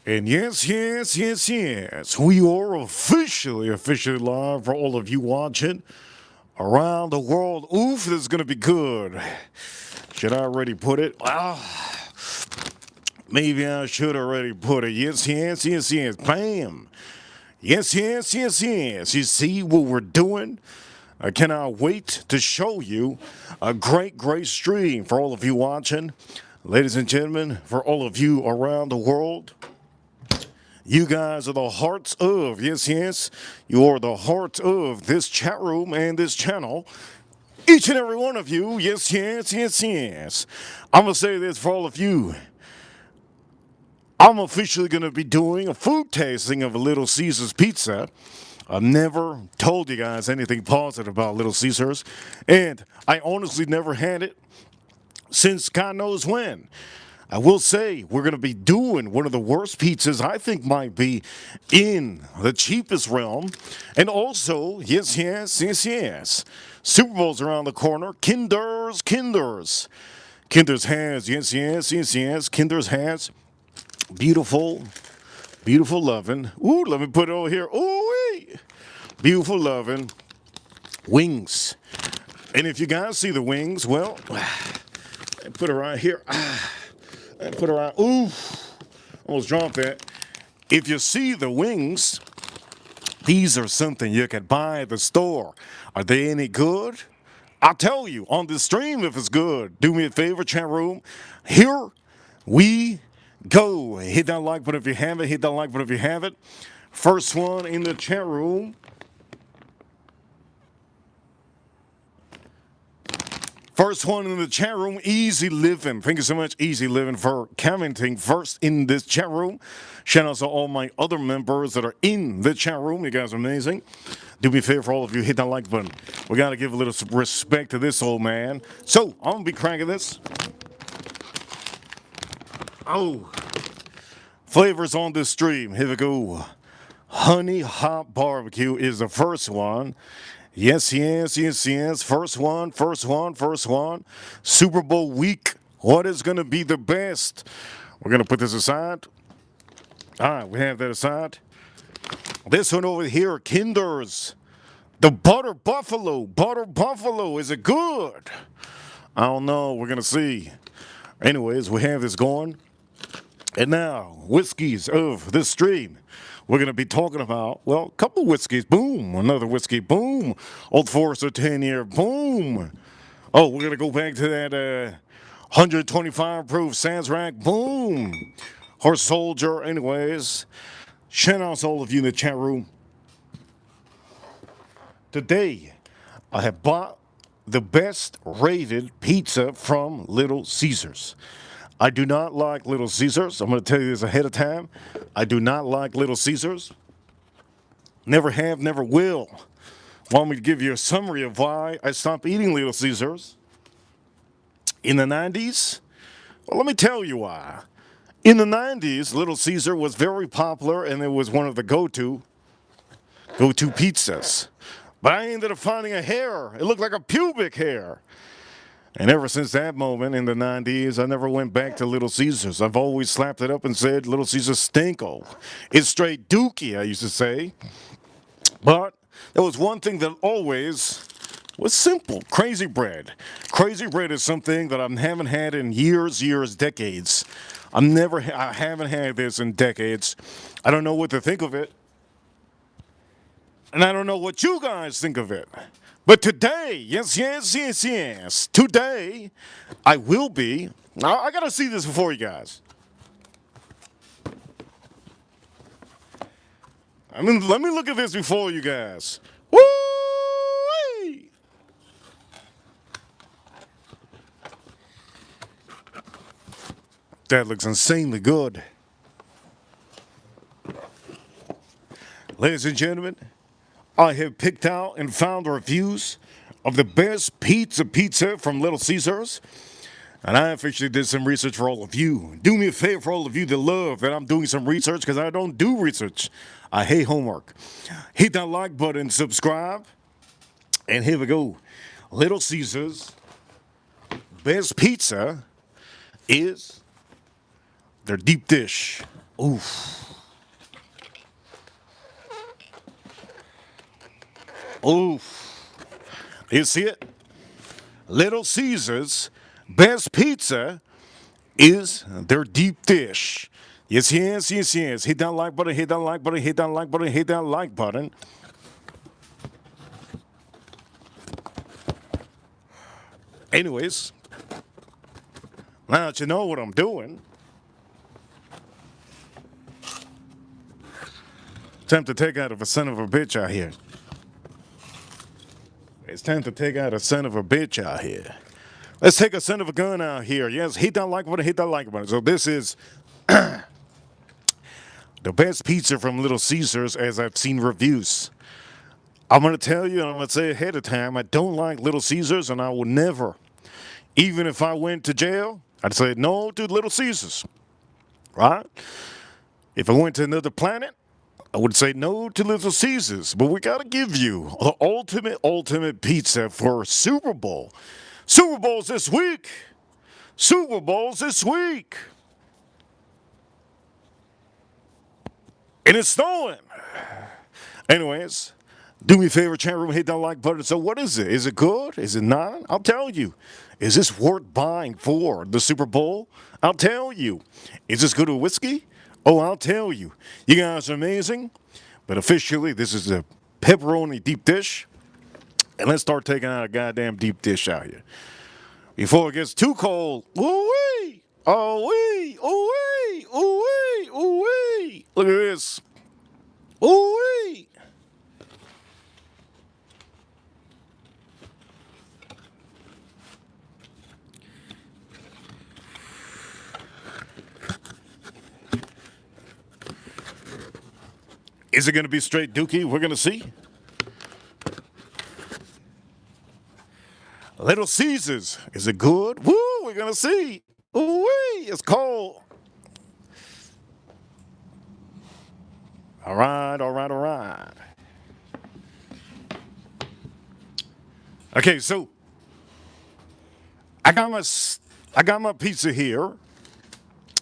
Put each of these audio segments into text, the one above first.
And yes, we are officially live for all of you watching around the world. Oof, this is going to be good. Should I already put it? Well, maybe I should already put it. Yes. Bam. Yes. You see what we're doing? I cannot wait to show you a great stream for all of you watching. Ladies and gentlemen, for all of you around the world. You guys are the hearts of, yes, you are the heart of this chat room and this channel. Each and every one of you, yes. I'm going to say this for all of you. I'm officially going to be doing a food tasting of a Little Caesars pizza. I've never told you guys anything positive about Little Caesars, and I honestly never had it since God knows when. I will say we're going to be doing one of the worst pizzas I think might be in the cheapest realm. And also, yes. Super Bowl's around the corner. Kinder's. Kinder's has, yes. Kinder's has beautiful loving. Ooh, let me put it over here. Ooh, beautiful loving wings. And if you guys see the wings, well, I put it right here. And put her on. Ooh, almost dropped that. If you see the wings, these are something you can buy at the store. Are they any good? I'll tell you on the stream if it's good. Do me a favor, chat room. Here we go. Hit that like button if you have it. Hit that like button if you have it. First one in the chat room. First one in the chat room, Easy Living. Thank you so much, Easy Living, for commenting first in this chat room. Shout out to all my other members that are in the chat room. You guys are amazing. Do me a favor for all of you, hit that like button. We got to give a little respect to this old man. So, I'm going to be cranking this. Oh, flavors on this stream. Here we go. Honey Hot Barbecue is the first one. Yes. First one. Super Bowl week. What is going to be the best? We're going to put this aside. All right, we have that aside. This one over here, Kinder's. The Butter Buffalo. Butter Buffalo. Is it good? I don't know. We're going to see. Anyways, we have this going. And now, whiskeys of this stream. We're going to be talking about, well, a couple whiskeys. Boom. Another whiskey. Boom. Old Forester 10-year. Boom. Oh, we're going to go back to that 125 proof Sazerac. Boom. Horse Soldier. Anyways, shout out to all of you in the chat room. Today, I have bought the best rated pizza from Little Caesars. I do not like Little Caesars. I'm going to tell you this ahead of time. I do not like Little Caesars. Never have, never will. Want me to give you a summary of why I stopped eating Little Caesars? In the 90s? Well, let me tell you why. In the 90s, Little Caesar was very popular and it was one of the go-to pizzas. But I ended up finding a hair. It looked like a pubic hair. And ever since that moment in the 90s, I never went back to Little Caesars. I've always slapped it up and said, Little Caesars stinko. It's straight dookie, I used to say. But there was one thing that always was simple. Crazy bread. Crazy bread is something that I haven't had in years, decades. I haven't had this in decades. I don't know what to think of it. And I don't know what you guys think of it. But today, yes. Today, I will be. Now, I got to see this before you guys. I mean, let me look at this before you guys. Woo! That looks insanely good. Ladies and gentlemen, I have picked out and found reviews of the best pizza from Little Caesars. And I officially did some research for all of you. Do me a favor for all of you that love that I'm doing some research, because I don't do research. I hate homework. Hit that like button, subscribe. And here we go. Little Caesars' best pizza is their deep dish. Oof. Oof. You see it? Little Caesars' best pizza is their deep dish. Yes, yes, yes, yes. Hit that like button, hit that like button, hit that like button, hit that like button. Anyways, now that you know what I'm doing, time to take out a son of a bitch out here. It's time to take out a son of a bitch out here. Let's take a son of a gun out here. Yes, hit that like button, hit that like button. So this is the best pizza from Little Caesars as I've seen reviews. I'm going to tell you, and I'm going to say ahead of time, I don't like Little Caesars, and I will never, even if I went to jail, I'd say no to Little Caesars, right? If I went to another planet, I would say no to Little Caesars, but we got to give you the ultimate pizza for Super Bowl. Super Bowl's this week. Super Bowl's this week. And it's snowing. Anyways, do me a favor, chat room, hit that like button. So what is it? Is it good? Is it not? I'll tell you. Is this worth buying for the Super Bowl? I'll tell you. Is this good with whiskey? Oh, I'll tell you. You guys are amazing. But officially, this is a pepperoni deep dish. And let's start taking out a goddamn deep dish out here. Before it gets too cold. Ooh-wee! Oh-wee! Ooh-wee! Ooh-wee! Ooh-wee! Look at this. Ooh-wee! Is it going to be straight dookie? We're going to see. Little Caesars. Is it good? Woo, we're going to see. Ooh-wee, it's cold. All right, all right, all right. Okay, so I got my pizza here.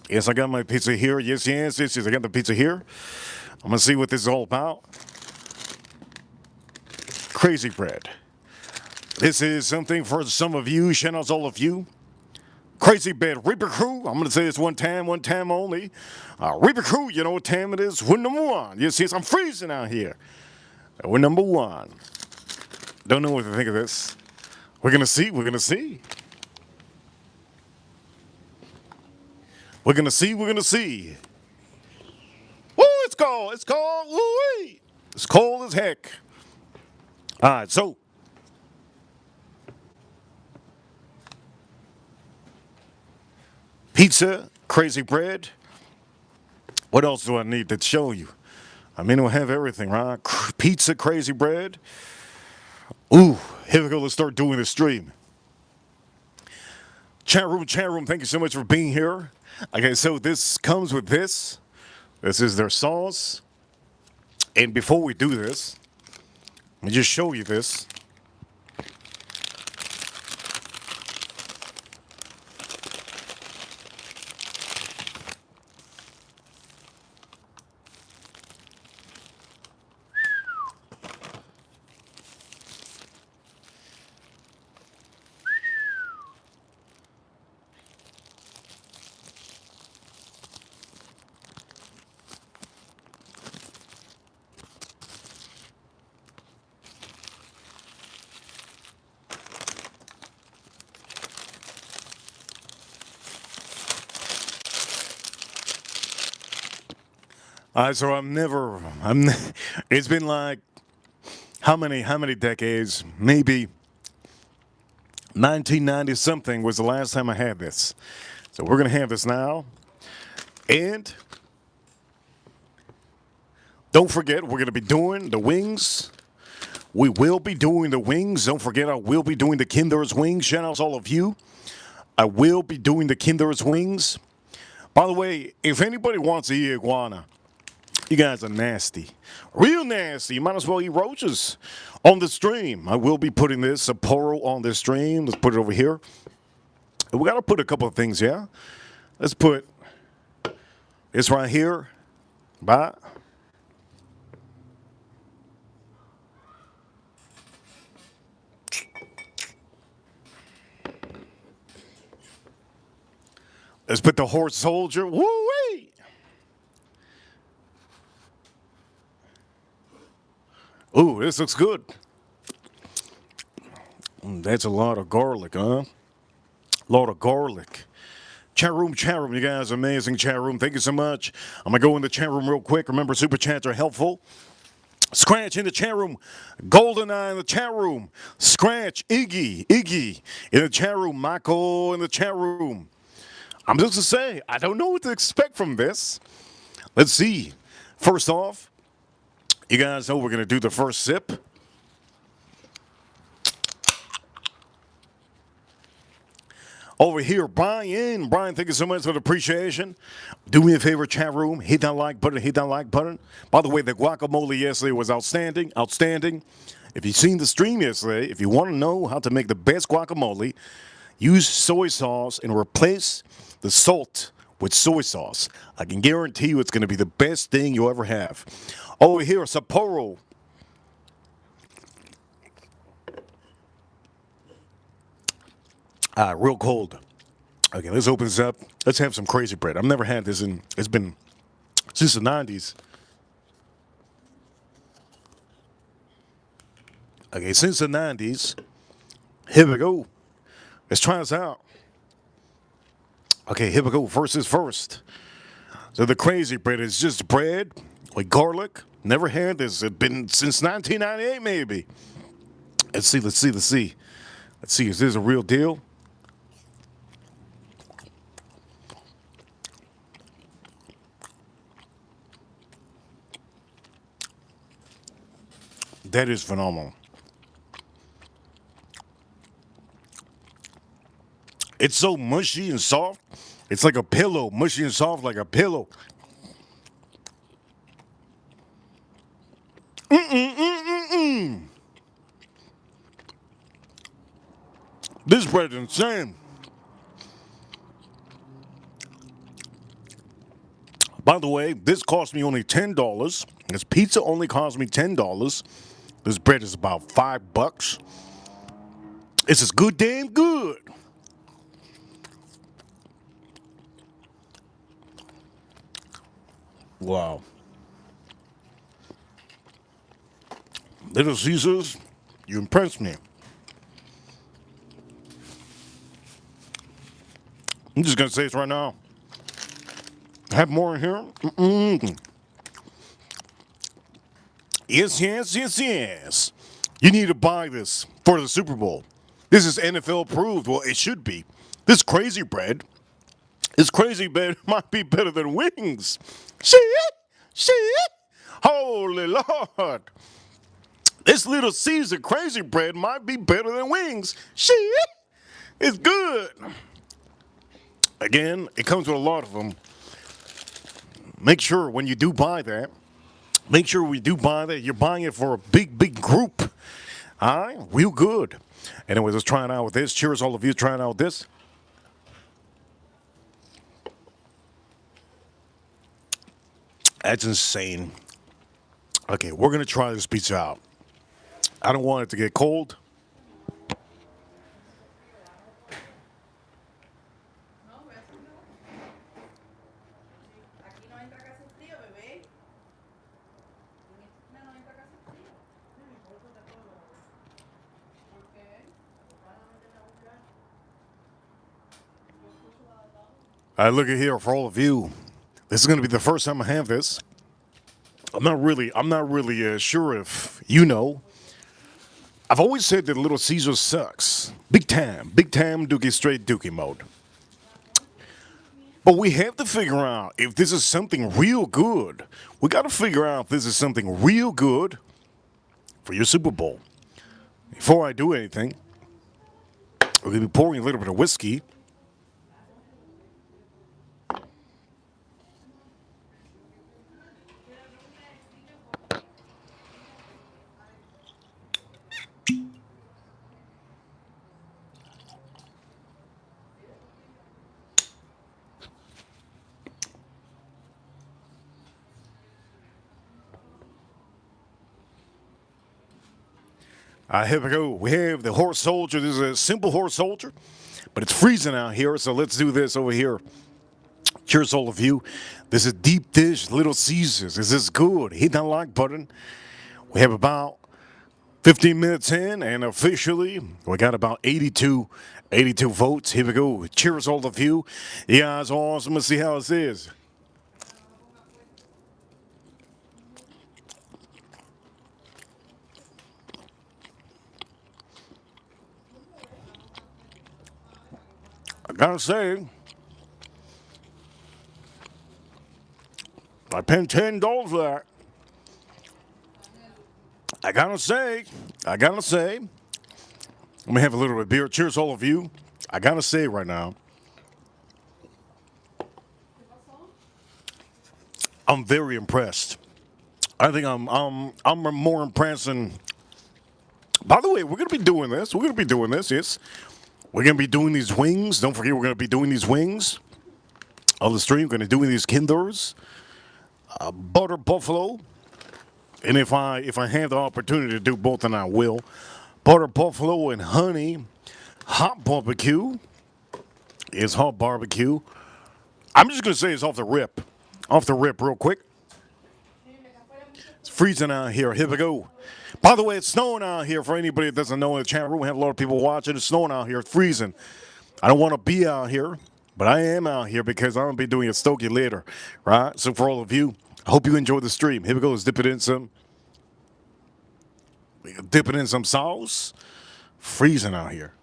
Yes, I got my pizza here. Yes, yes, yes, yes. I got the pizza here. I'm going to see what this is all about. Crazy bread. This is something for some of you. Shout out to all of you. Crazy bread. Reaper Crew. I'm going to say this one time only. Reaper Crew, you know what time it is? We're number one. Yes, yes, I'm freezing out here. We're number one. Don't know what to think of this. We're going to see. We're going to see. We're going to see. We're going to see. Woo, it's cold. It's cold. Woo-wee. It's cold as heck. All right, so. Pizza, crazy bread. What else do I need to show you? I mean, we'll have everything, right? Pizza, crazy bread. Ooh, here we go. Let's start doing the stream. Chat room, thank you so much for being here. Okay, so this comes with this. This is their sauce. And before we do this, let me just show you this. So it's been like, how many decades? Maybe 1990 something was the last time I had this. So we're going to have this now. And don't forget, we're going to be doing the wings. We will be doing the wings. Don't forget, I will be doing the Kinder's wings. Shout out to all of you. I will be doing the Kinder's wings. By the way, if anybody wants to eat iguana, you guys are nasty. Real nasty. You might as well eat roaches on the stream. I will be putting this, Sapporo, on the stream. Let's put it over here. We got to put a couple of things, yeah? Let's put It's right here. Bye. Let's put the horse soldier. Woo-wee! Ooh, this looks good. That's a lot of garlic, huh? A lot of garlic. Chat room, you guys, amazing chat room. Thank you so much. I'm gonna go in the chat room real quick. Remember, super chats are helpful. Scratch in the chat room. GoldenEye in the chat room. Scratch, Iggy in the chat room. Michael in the chat room. I'm just to say, I don't know what to expect from this. Let's see. First off, you guys know we're gonna do the first sip. Over here, Brian. Brian, thank you so much for the appreciation. Do me a favor, chat room. Hit that like button. Hit that like button. By the way, the guacamole yesterday was outstanding. Outstanding. If you've seen the stream yesterday, if you want to know how to make the best guacamole, use soy sauce and replace the salt with soy sauce. I can guarantee you it's going to be the best thing you'll ever have. Over here, Sapporo. Real cold. Okay, let's open this up. Let's have some crazy bread. I've never had this in, it's been since the 90s. Okay, since the 90s. Here we go. Let's try this out. Okay, here we go. First is first. So the crazy bread is just bread with garlic. Never had this. It's been since 1998, maybe. Let's see. Let's see. Is this a real deal? That is phenomenal. It's so mushy and soft. It's like a pillow, mushy and soft like a pillow. Mm-mm-mm-mm-mm. This bread is insane. By the way, this cost me only $10. This pizza only cost me $10. This bread is about $5. This is good, damn good. Wow. Little Caesars, you impressed me. I'm just gonna say this right now. Have more in here? Mm-mm. Yes. You need to buy this for the Super Bowl. This is NFL approved. Well, it should be. This crazy bread might be better than wings. Shit. Holy Lord. This Little Caesar crazy bread might be better than wings. Shit. It's good. Again, it comes with a lot of them. Make sure when you do buy that, you're buying it for a big group. All right? Real good. Anyways, let's try it out with this. Cheers, all of you trying out with this. That's insane. Okay, we're going to try this pizza out. I don't want it to get cold. Look at here for all of you. This is going to be the first time I have this. I'm not really sure if you know. I've always said that Little Caesar sucks. Big time Dookie, straight Dookie mode. But we have to figure out if this is something real good. We got to figure out if this is something real good for your Super Bowl. Before I do anything, we're going to be pouring a little bit of whiskey. Here we go. We have the horse soldier. This is a simple horse soldier, but it's freezing out here, so let's do this over here. Cheers, all of you. This is deep dish, Little Caesars. This is good. Hit that like button. We have about 15 minutes in, and officially, we got about 82 votes. Here we go. Cheers, all of you. You guys are awesome. Let's see how this is. I gotta say, I paid $10 for that. I gotta say, let me have a little bit of beer. Cheers, all of you. I gotta say right now, I'm very impressed. I think I'm more impressed than. By the way, we're gonna be doing this. Yes. We're gonna be doing these wings. Don't forget, we're gonna be doing these wings on the stream. We're gonna be doing these Kinders, butter buffalo, and if I have the opportunity to do both, then I will. Butter buffalo and honey, hot barbecue is hot barbecue. I'm just gonna say it's off the rip, real quick. It's freezing out here. Here we go. By the way, it's snowing out here. For anybody that doesn't know, in the chat room, we have a lot of people watching. It's snowing out here. It's freezing. I don't want to be out here, but I am out here because I'm going to be doing a stogie later, right? So for all of you, I hope you enjoy the stream. Here we go. Let's dip it in some sauce. Freezing out here.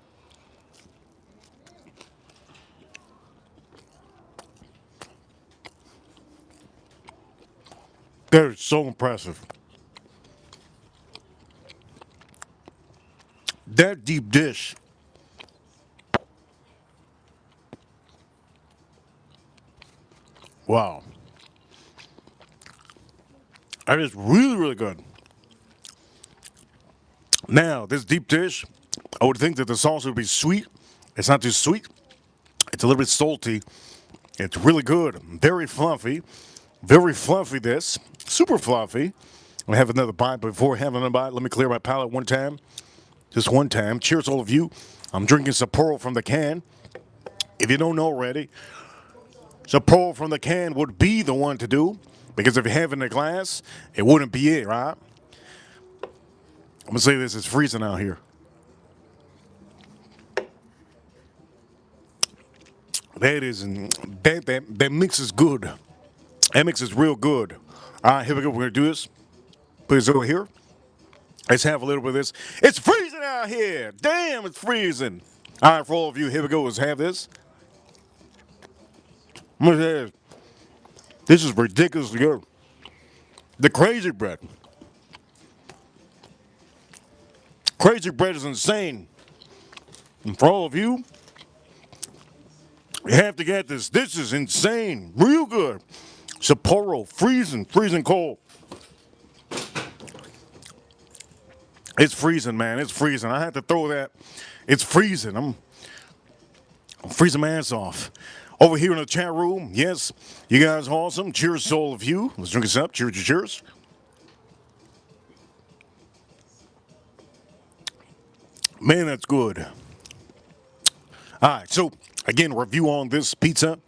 That is so impressive. That deep dish. Wow. That is really, really good. Now, this deep dish, I would think that the sauce would be sweet. It's not too sweet. It's a little bit salty. It's really good. Very fluffy. Very fluffy, this. Super fluffy. I'm going to have another bite. Before having another bite, let me clear my palate one time. Just one time. Cheers, all of you. I'm drinking Sapporo from the can. If you don't know already, Sapporo from the can would be the one to do. Because if you have it in a glass, it wouldn't be it, right? I'm going to say this. It's freezing out here. That mix is good. That mix is real good. All right, here we go. We're going to do this. Put this over here. Let's have a little bit of this. It's freezing out here. Damn, it's freezing. All right, for all of you, here we go. Let's have this. This is ridiculously good. The crazy bread. Crazy bread is insane. And for all of you, you have to get this. This is insane. Real good. Sapporo, freezing cold. It's freezing, man. It's freezing. I had to throw that. It's freezing. I'm freezing my ass off. Over here in the chat room, yes, you guys are awesome. Cheers to all of you. Let's drink this up. Cheers. Man, that's good. All right, so again, review on this pizza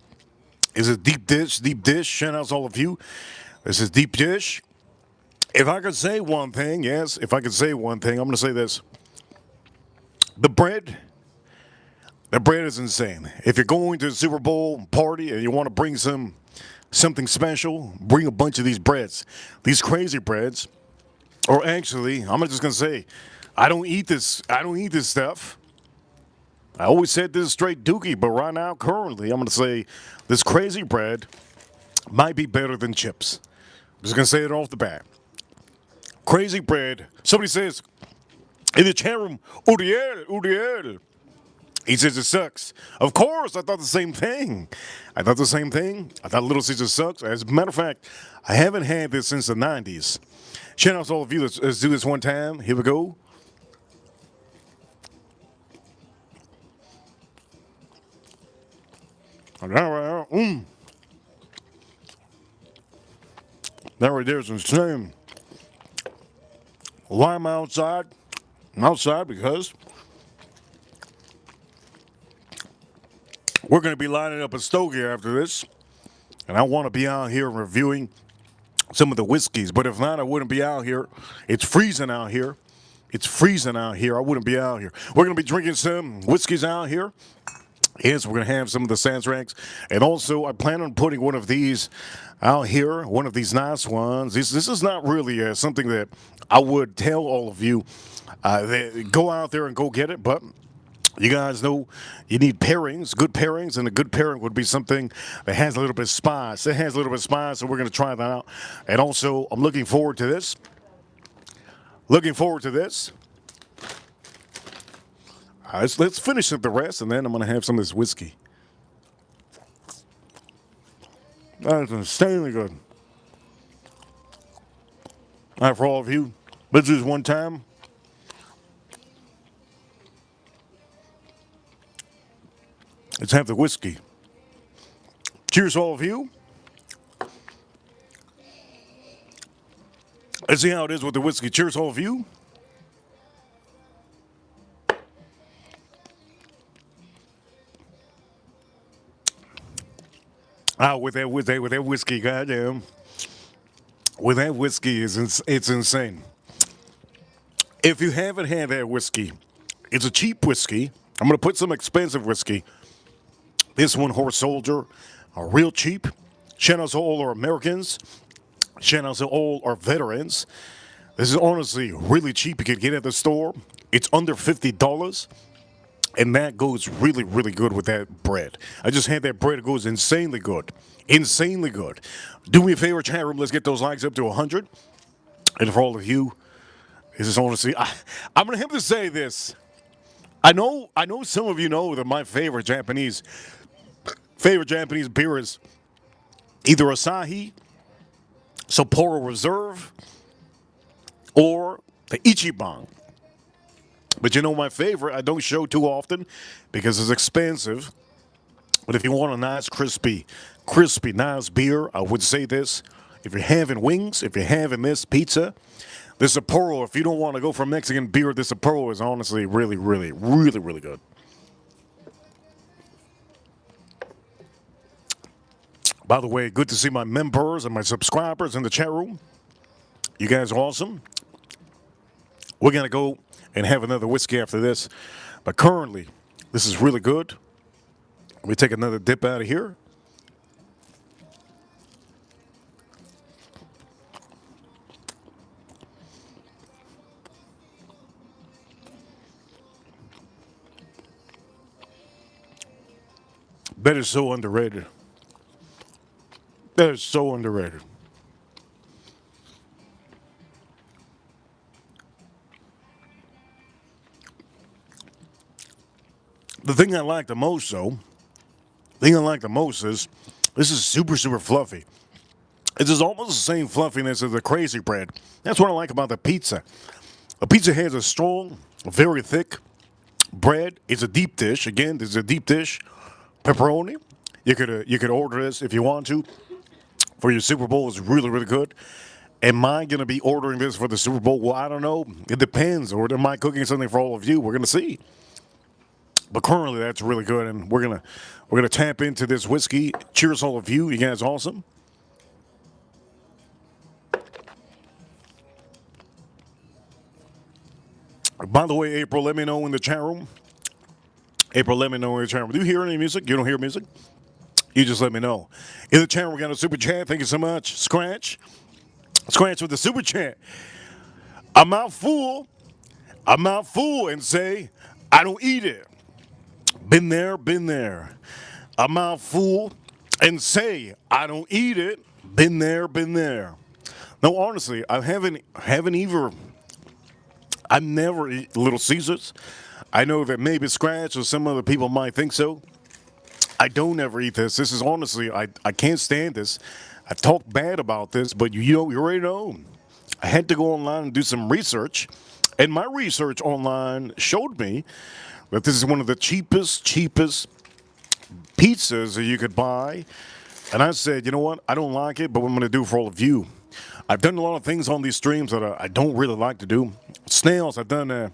is a deep dish. Shout out to all of you. This is deep dish. If I could say one thing, I'm going to say this. The bread is insane. If you're going to a Super Bowl party and you want to bring something special, bring a bunch of these breads. These crazy breads. Or actually, I'm just going to say, I don't eat this stuff. I always said this is straight dookie, but right now, currently, I'm going to say this crazy bread might be better than chips. I'm just going to say it off the bat. Crazy bread. Somebody says in the chat room, Uriel. He says it sucks. Of course, I thought the same thing. I thought Little Caesar sucks. As a matter of fact, I haven't had this since the 90s. Shout out to all of you. Let's do this one time. Here we go. That right there is insane. Lime outside, I'm outside because we're going to be lining up a stogie after this. And I want to be out here reviewing some of the whiskeys. But if not, I wouldn't be out here. It's freezing out here. It's freezing out here. I wouldn't be out here. We're going to be drinking some whiskeys out here. Yes, we're going to have some of the Sazeracs. And also, I plan on putting one of these out here, one of these nice ones. This is not really something that I would tell all of you. Go out there and go get it, but you guys know you need pairings, good pairings, and a good pairing would be something that has a little bit of spice. It has a little bit of spice, so we're going to try that out. And also, I'm looking forward to this. Looking forward to this. Let's finish up the rest, and then I'm going to have some of this whiskey. That's insanely good. All right, for all of you, let's do this one time. Let's have the whiskey. Cheers, all of you. Let's see how it is with the whiskey. Cheers, all of you. With that whiskey, goddamn. With that whiskey, it's insane. If you haven't had that whiskey, it's a cheap whiskey. I'm going to put some expensive whiskey. This one, Horse Soldier, are real cheap. Shout out to all our Americans. Shout out to all our veterans. This is honestly really cheap. You can get it at the store. It's under $50. And that goes really, really good with that bread. I just had that bread. It goes insanely good. Insanely good. Do me a favor, chat room. Let's get those likes up to 100. And for all of you, this is honestly, I'm going to have to say this. I know some of you know that my favorite Japanese beer is either Asahi, Sapporo Reserve, or the Ichiban. But you know my favorite, I don't show too often because it's expensive. But if you want a nice, crispy, nice beer, I would say this. If you're having wings, if you're having this pizza, the Sapporo, if you don't want to go for Mexican beer, the Sapporo is honestly really, really, really, really good. By the way, good to see my members and my subscribers in the chat room. You guys are awesome. We're going to go and have another whiskey after this. But currently, this is really good. Let me take another dip out of here. That is so underrated. That is so underrated. The thing I like the most, though, is this is super, super fluffy. It is almost the same fluffiness as the crazy bread. That's what I like about the pizza. The pizza has a strong, very thick bread. It's a deep dish. Again, this is a deep dish. Pepperoni. You could order this if you want to for your Super Bowl. It's really, really good. Am I going to be ordering this for the Super Bowl? Well, I don't know. It depends. Or am I cooking something for all of you? We're going to see. But currently, that's really good, and we're gonna tap into this whiskey. Cheers, all of you. You guys awesome. By the way, April, let me know in the chat room. April, let me know in the chat room. Do you hear any music? You don't hear music? You just let me know. In the chat room, we got a super chat. Thank you so much. Scratch with the super chat. I'm out full, and say, I don't eat it. Been there, been there. I'm out full and say I don't eat it. Been there, been there. No, honestly, I haven't either. I never eat Little Caesars. I know that maybe Scratch or some other people might think so. I don't ever eat this. This is honestly, I can't stand this. I talk bad about this, but you already know. I had to go online and do some research, and my research online showed me that this is one of the cheapest pizzas that you could buy. And I said, you know what? I don't like it, but what I'm going to do for all of you. I've done a lot of things on these streams that I don't really like to do. Snails, I've done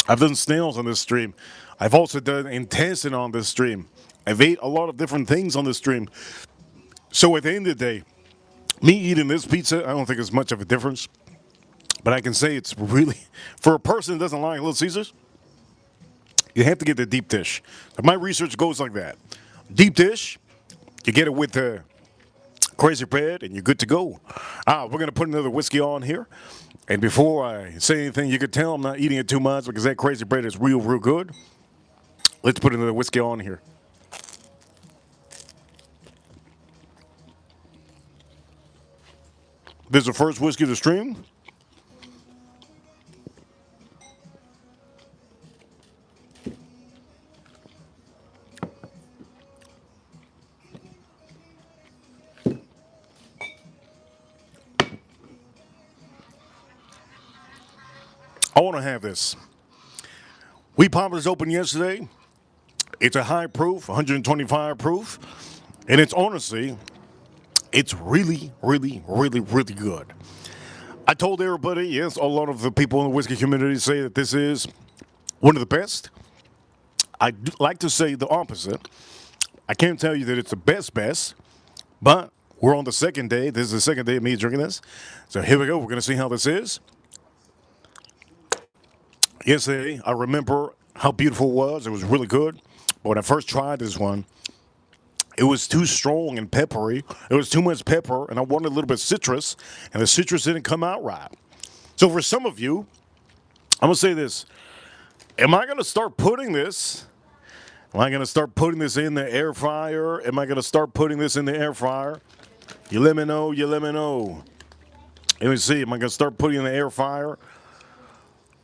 I've done snails on this stream. I've also done intestine on this stream. I've ate a lot of different things on this stream. So at the end of the day, me eating this pizza, I don't think it's much of a difference. But I can say it's really, for a person that doesn't like Little Caesars, you have to get the deep dish. My research goes like that. Deep dish, you get it with the crazy bread, and you're good to go. We're going to put another whiskey on here. And before I say anything, you can tell I'm not eating it too much because that crazy bread is real, real good. Let's put another whiskey on here. This is the first whiskey of the stream. I want to have this. We popped this open yesterday. It's a high proof, 125 proof. And it's honestly, it's really, really, really, really good. I told everybody, yes, a lot of the people in the whiskey community say that this is one of the best. I'd like to say the opposite. I can't tell you that it's the best, but we're on the second day. This is the second day of me drinking this. So here we go. We're going to see how this is. Yesterday, I remember how beautiful it was. It was really good. But when I first tried this one, it was too strong and peppery. It was too much pepper, and I wanted a little bit of citrus, and the citrus didn't come out right. So for some of you, I'm going to say this. Am I going to start putting this? Am I going to start putting this in the air fryer? Am I going to start putting this in the air fryer? You let me know. You let me know. Let me see. Am I going to start putting it in the air fryer?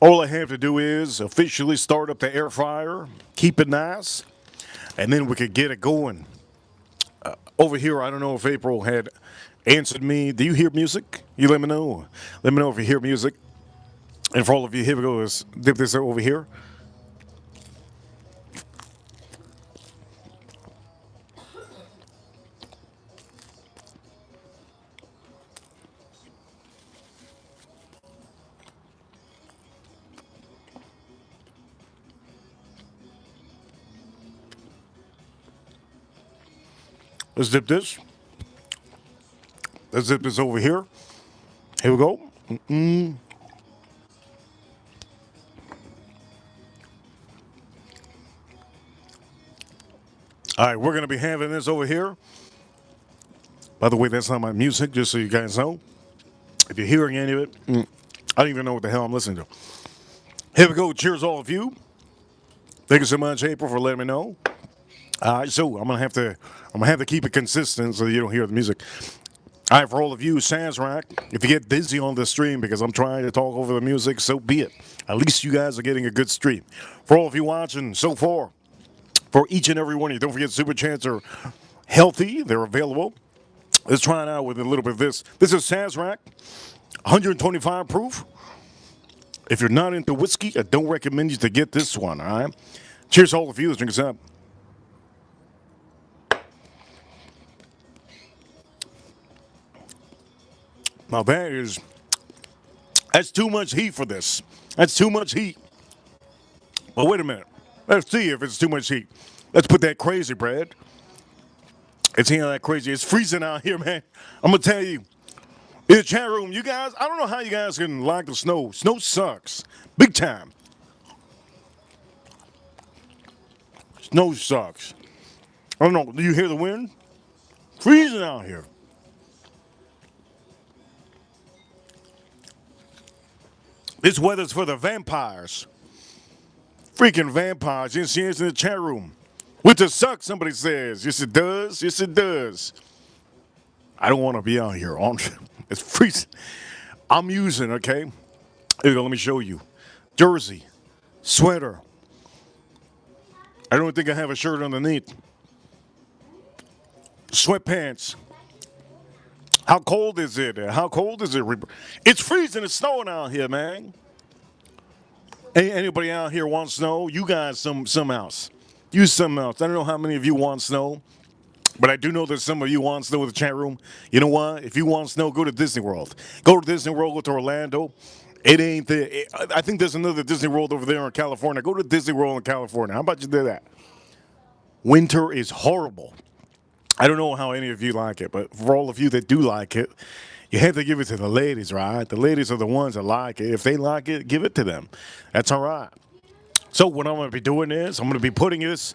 All I have to do is officially start up the air fryer, keep it nice, and then we could get it going. Over here, I don't know if April had answered me. Do you hear music? You let me know. Let me know if you hear music. And for all of you, here we go. Let's dip this over here. Let's dip this. Let's dip this over here. Here we go. All right, we're going to be having this over here. By the way, that's not my music, just so you guys know. If you're hearing any of it, I don't even know what the hell I'm listening to. Here we go. Cheers, all of you. Thank you so much, April, for letting me know. All right, so I'm gonna have to keep it consistent so you don't hear the music. All right, for all of you, Sazerac, if you get dizzy on the stream because I'm trying to talk over the music, so be it. At least you guys are getting a good stream. For all of you watching so far, for each and every one of you, don't forget Super Chats are healthy. They're available. Let's try it out with a little bit of this. This is Sazerac, 125 proof. If you're not into whiskey, I don't recommend you to get this one, all right? Cheers to all of you. Let's drink this up. Now that's too much heat for this. That's too much heat. But wait a minute. Let's see if it's too much heat. Let's put that crazy bread. It's here that crazy. It's freezing out here, man. I'm going to tell you. In the chat room, you guys, I don't know how you guys can like the snow. Snow sucks. Big time. Snow sucks. I don't know. Do you hear the wind? Freezing out here. This weather's for the vampires. Freaking vampires. Yes, yes, in the chat room. Winter sucks, somebody says. Yes, it does. Yes, it does. I don't want to be out here. It's freezing. I'm using, okay? Here you go. Let me show you. Jersey. Sweater. I don't think I have a shirt underneath. Sweatpants. How cold is it? How cold is it? It's freezing. It's snowing out here, man. Anybody out here want snow? You guys, some else. You some else. I don't know how many of you want snow, but I do know that some of you want snow in the chat room. You know what? If you want snow, go to Disney World. Go to Disney World, go to Orlando, It ain't the. I think there's another Disney World over there in California. Go to Disney World in California. How about you do that? Winter is horrible. I don't know how any of you like it, but for all of you that do like it, you have to give it to the ladies, right? The ladies are the ones that like it. If they like it, give it to them. That's all right. So what I'm going to be doing is I'm going to be putting this.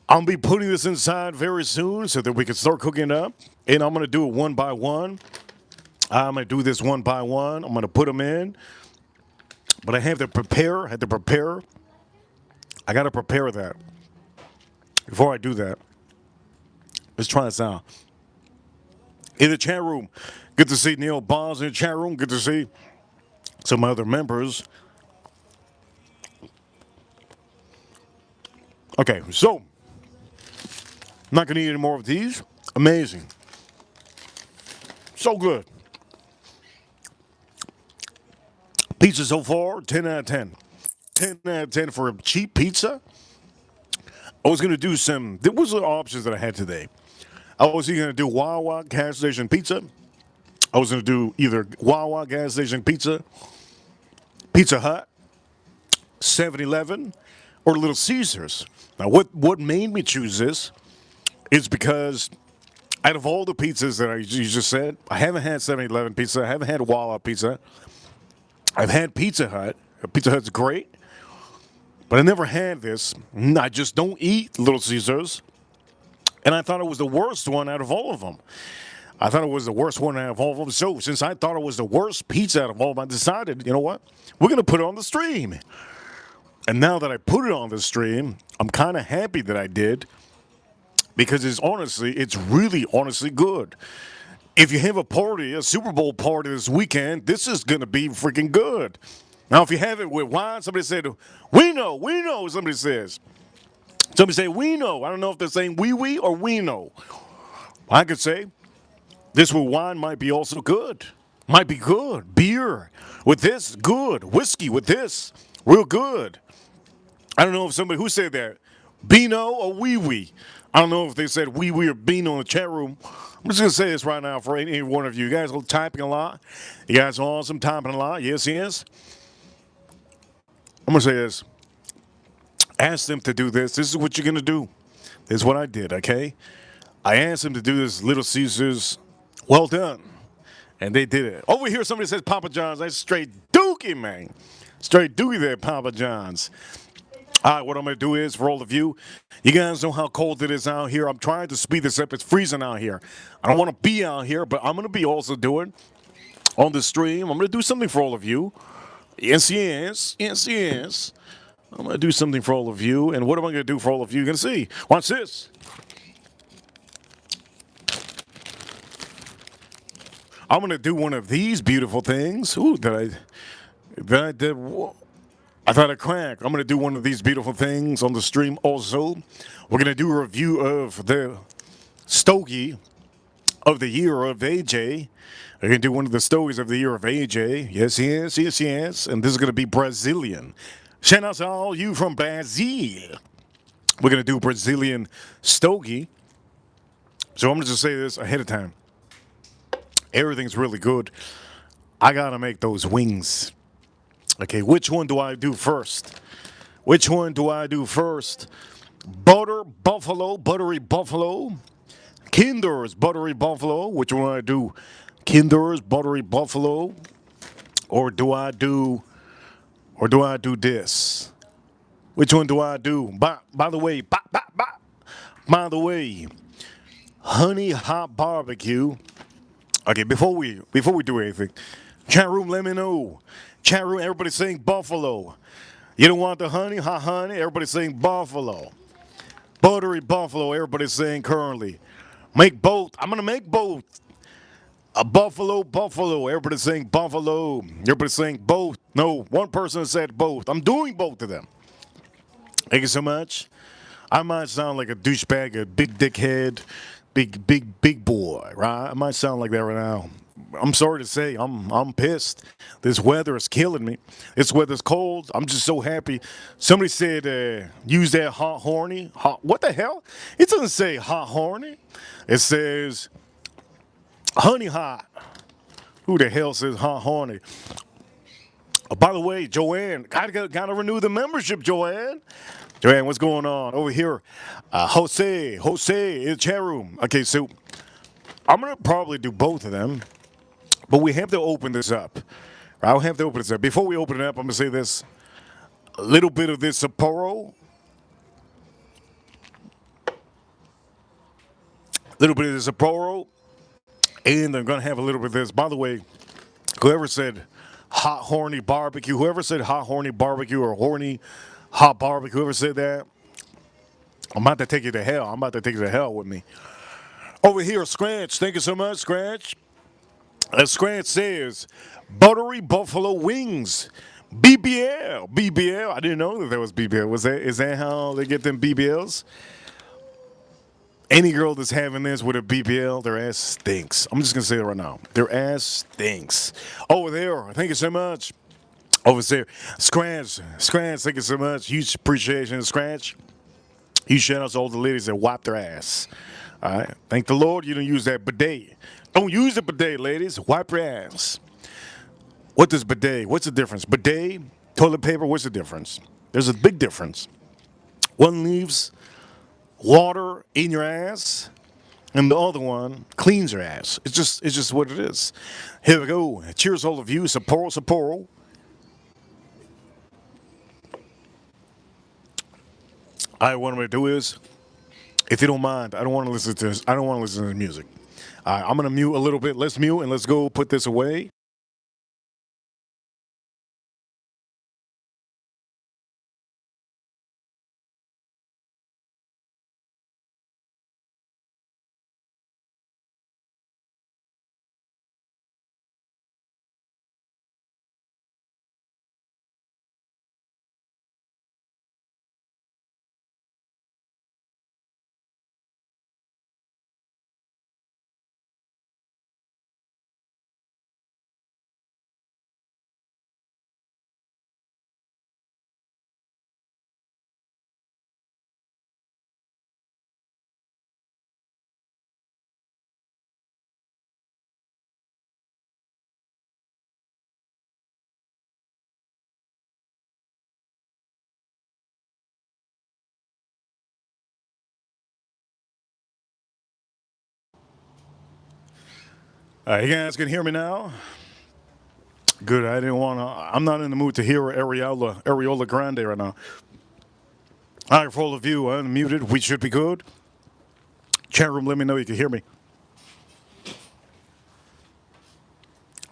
I'll be putting this inside very soon so that we can start cooking it up. And I'm going to do it one by one. I'm going to do this one by one. I'm going to put them in. But I have to prepare. I got to prepare that. Before I do that, let's try this out. In the chat room, good to see Neil Bonds in the chat room. Good to see some other members. Okay, so I'm not going to eat any more of these. Amazing. So good. Pizza so far, 10 out of 10. 10 out of 10 for a cheap pizza. I was going to do some, there was the options that I had today. I was either going to do Wawa gas station pizza. I was going to do either Wawa gas station pizza, Pizza Hut, 7-Eleven, or Little Caesars. Now, what made me choose this is because out of all the pizzas that you just said, I haven't had 7-Eleven pizza. I haven't had Wawa pizza. I've had Pizza Hut. Pizza Hut's great. But I never had this. I just don't eat Little Caesars. And I thought it was the worst one out of all of them. I thought it was the worst one out of all of them. So since I thought it was the worst pizza out of all of them, I decided, you know what? We're going to put it on the stream. And now that I put it on the stream, I'm kind of happy that I did. Because it's really honestly good. If you have a party, a Super Bowl party this weekend, this is going to be freaking good. Now, if you have it with wine, somebody said, we know, somebody says. Somebody say, we know. I don't know if they're saying we or we know. I could say, this with wine might be also good. Might be good. Beer with this, good. Whiskey with this, real good. I don't know if somebody, who said that? Beano or wee. I don't know if they said wee or Beano in the chat room. I'm just going to say this right now for any one of you. You guys are typing a lot. You guys are awesome, typing a lot. Yes. I'm going to say this. Ask them to do this. This is what you're going to do. This is what I did, okay? I asked them to do this Little Caesars. Well done. And they did it. Over here, somebody says Papa John's. That's straight dookie, man. Straight dookie there, Papa John's. All right, what I'm going to do is, for all of you, you guys know how cold it is out here. I'm trying to speed this up. It's freezing out here. I don't want to be out here, but I'm going to be also doing on the stream. I'm going to do something for all of you. Yes. I'm going to do something for all of you. And what am I going to do for all of you? You're going to see. Watch this. I'm going to do one of these beautiful things. Ooh, I thought I cracked. I'm going to do one of these beautiful things on the stream also. We're going to do a review of the Stogie of the year of AJ. We're going to do one of the Stogies of the year of AJ. Yes. And this is going to be Brazilian. Shout out to all you from Brazil. We're going to do Brazilian Stogie. So I'm going to just say this ahead of time. Everything's really good. I got to make those wings. Okay, which one do I do first? Buttery buffalo. Kinder's buttery buffalo. Which one do I do? Kinder's buttery buffalo. Or do I do this? Which one do I do? By the way, honey hot barbecue. Okay, before we do anything, chat room, let me know. Chat room, everybody saying buffalo. You don't want the honey, hot honey? Everybody saying buffalo. Buttery buffalo, everybody saying currently. Make both. I'm going to make both. A buffalo. Everybody saying buffalo. Everybody saying both. No, one person said both. I'm doing both of them. Thank you so much. I might sound like a douchebag, a big dickhead, big boy, right? I might sound like that right now. I'm sorry to say, I'm pissed. This weather is killing me. This weather's cold. I'm just so happy. Somebody said, use that hot horny. What the hell? It doesn't say hot horny. It says honey hot. Who the hell says hot horny? By the way, Joanne, gotta renew the membership, Joanne. Joanne, what's going on over here? Jose in the chat room. Okay, so I'm gonna probably do both of them, but we have to open this up. I'll have to open this up. Before we open it up, I'm gonna say this: a little bit of this Sapporo, and I'm gonna have a little bit of this. By the way, whoever said hot horny barbecue, or horny hot barbecue, whoever said that, I'm about to take you to hell. I'm about to take you to hell with me. Over here, Scratch. Thank you so much, Scratch. As Scratch says, buttery buffalo wings. BBL. I didn't know that there was BBL. Is that how they get them BBLs? Any girl that's having this with a BBL, their ass stinks. I'm just gonna say it right now. Their ass stinks. Over there, thank you so much. Over there, Scratch, thank you so much. Huge appreciation, Scratch. Huge shout out to all the ladies that wipe their ass. All right, thank the Lord you don't use that bidet. Don't use the bidet, ladies. Wipe your ass. What does bidet? What's the difference? Bidet, toilet paper. What's the difference? There's a big difference. One leaves water in your ass, and the other one cleans your ass. It's just what it is. Here we go. Cheers, all of you. Sapporo. All right, what I'm gonna do is, if you don't mind, I don't want to listen to this. I don't want to listen to the music. All right, I'm gonna mute a little bit. Let's mute and let's go put this away. You guys can hear me now. Good. I didn't want to. I'm not in the mood to hear Areola Grande right now. All right, for all of you unmuted, we should be good. Chat room, let me know you can hear me.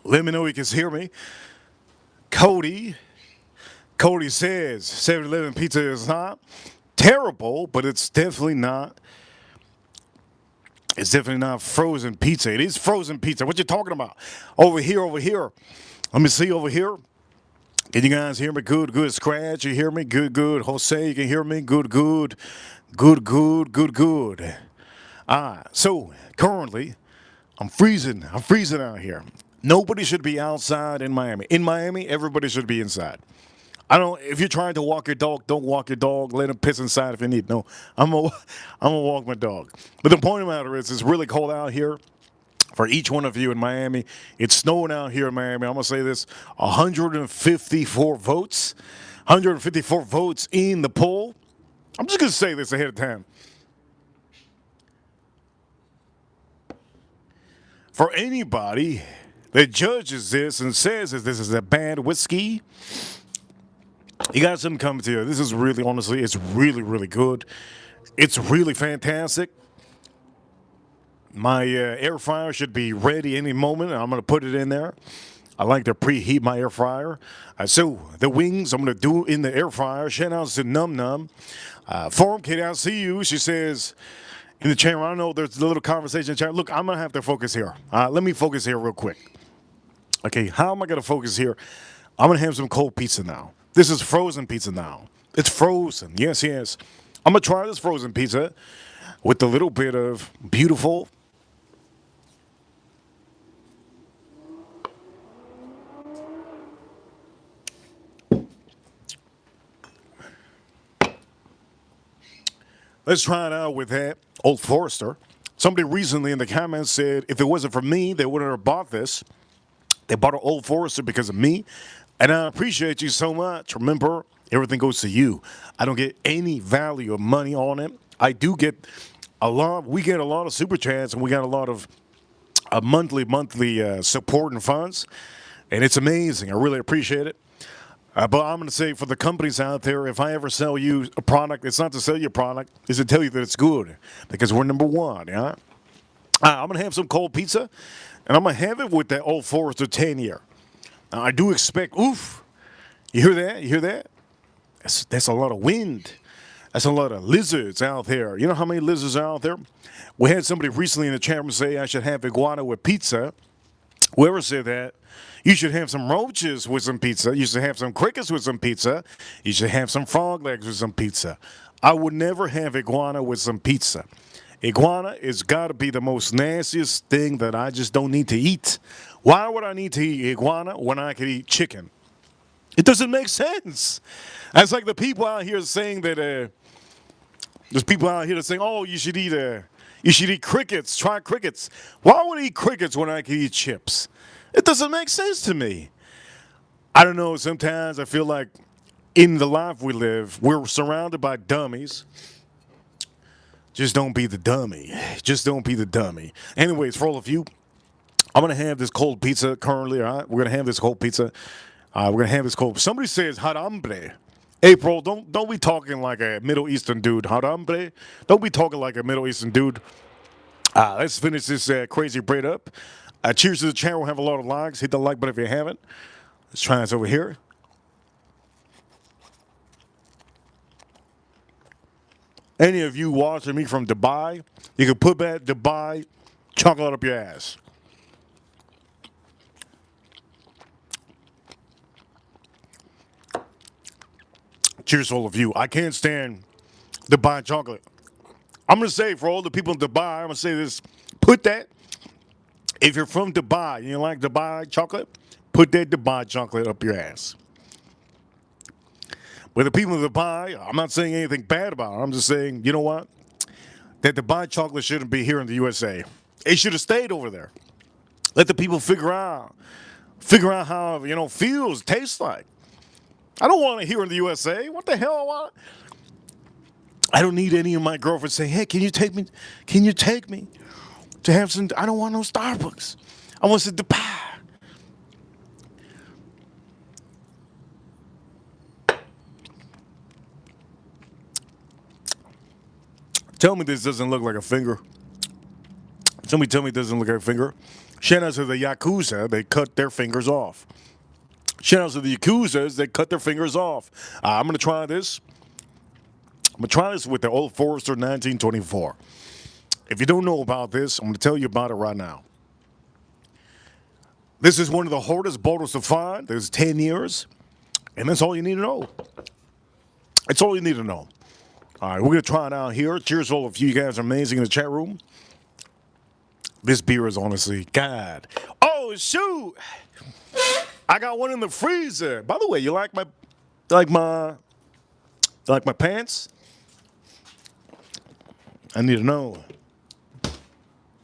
Let me know you can hear me. Cody says 7-Eleven pizza is not terrible, but it's definitely not. It's definitely not frozen pizza. It is frozen pizza. What you talking about? Over here. Let me see over here. Can you guys hear me? Good. Scratch, you hear me? Good. Jose, you can hear me? Good. So currently, I'm freezing out here. Nobody should be outside in Miami. In Miami, everybody should be inside. If you're trying to walk your dog, don't walk your dog. Let him piss inside if you need. No, I'm gonna walk my dog. But the point of the matter is, it's really cold out here for each one of you in Miami. It's snowing out here in Miami. I'm gonna say this: 154 votes, 154 votes in the poll. I'm just gonna say this ahead of time. For anybody that judges this and says that this is a bad whiskey, you got something coming to you. This is really, honestly, it's really good. It's really fantastic. My air fryer should be ready any moment. I'm going to put it in there. I like to preheat my air fryer. So the wings I'm going to do in the air fryer. Shout out to Num Num. Forum Kid, I see you. She says in the channel, I don't know, there's a little conversation in the chat. Look, I'm going to have to focus here. Let me focus here real quick. Okay, how am I going to focus here? I'm going to have some cold pizza now. This is frozen pizza now. It's frozen. Yes. I'm going to try this frozen pizza with a little bit of beautiful. Let's try it out with that Old Forester. Somebody recently in the comments said if it wasn't for me, they wouldn't have bought this. They bought an Old Forester because of me. And I appreciate you so much. Remember, everything goes to you. I don't get any value of money on it. I do get a lot. We get a lot of super chats, and we got a lot of monthly support and funds, and it's amazing. I really appreciate it. But I'm going to say for the companies out there, if I ever sell you a product, it's not to sell you a product, it's to tell you that it's good because we're number one. Yeah, I'm going to have some cold pizza, and I'm going to have it with that Old Forester 10 year. Now, I do expect. Oof! You hear that? You hear that? That's a lot of wind. That's a lot of lizards out there. You know how many lizards are out there? We had somebody recently in the chat room say I should have iguana with pizza. Whoever said that, you should have some roaches with some pizza. You should have some crickets with some pizza. You should have some frog legs with some pizza. I would never have iguana with some pizza. Iguana has got to be the most nastiest thing that I just don't need to eat. Why would I need to eat iguana when I could eat chicken? It doesn't make sense. That's like the people out here saying that there's people out here that saying, "Oh, you should eat crickets. Try crickets." Why would I eat crickets when I can eat chips? It doesn't make sense to me. I don't know. Sometimes I feel like in the life we live, we're surrounded by dummies. Just don't be the dummy. Just don't be the dummy. Anyways, for all of you, I'm gonna have this cold pizza currently. All right, we're gonna have this cold pizza. We're gonna have this cold. Somebody says hot hambre. April, don't be talking like a Middle Eastern dude. Hot hambre. Don't be talking like a Middle Eastern dude. Let's finish this crazy braid up. Cheers to the channel. We'll have a lot of likes. Hit the like button if you haven't. Let's try this over here. Any of you watching me from Dubai, you can put that Dubai chocolate up your ass. Cheers to all of you. I can't stand Dubai chocolate. I'm going to say for all the people in Dubai, I'm going to say this. Put that, if you're from Dubai and you like Dubai chocolate, put that Dubai chocolate up your ass. But the people in Dubai, I'm not saying anything bad about it. I'm just saying, you know what? That Dubai chocolate shouldn't be here in the USA. It should have stayed over there. Let the people figure out how, feels, tastes like. I don't want it here in the USA. What the hell I want? I don't need any of my girlfriends saying, "Hey, can you take me? Can you take me to have some?" I don't want no Starbucks. I want some Dubai. Tell me this doesn't look like a finger. Somebody tell me it doesn't look like a finger. Shout out to the Yakuza. They cut their fingers off. Shout out to the Yakuzas. They cut their fingers off. I'm going to try this. I'm going to try this with the Old Forester 1924. If you don't know about this, I'm going to tell you about it right now. This is one of the hardest bottles to find. There's 10 years. And that's all you need to know. That's all you need to know. All right, we're going to try it out here. Cheers to all of you. You guys are amazing in the chat room. This beer is honestly, God. Oh, shoot. I got one in the freezer. By the way, you like my pants? I need to know.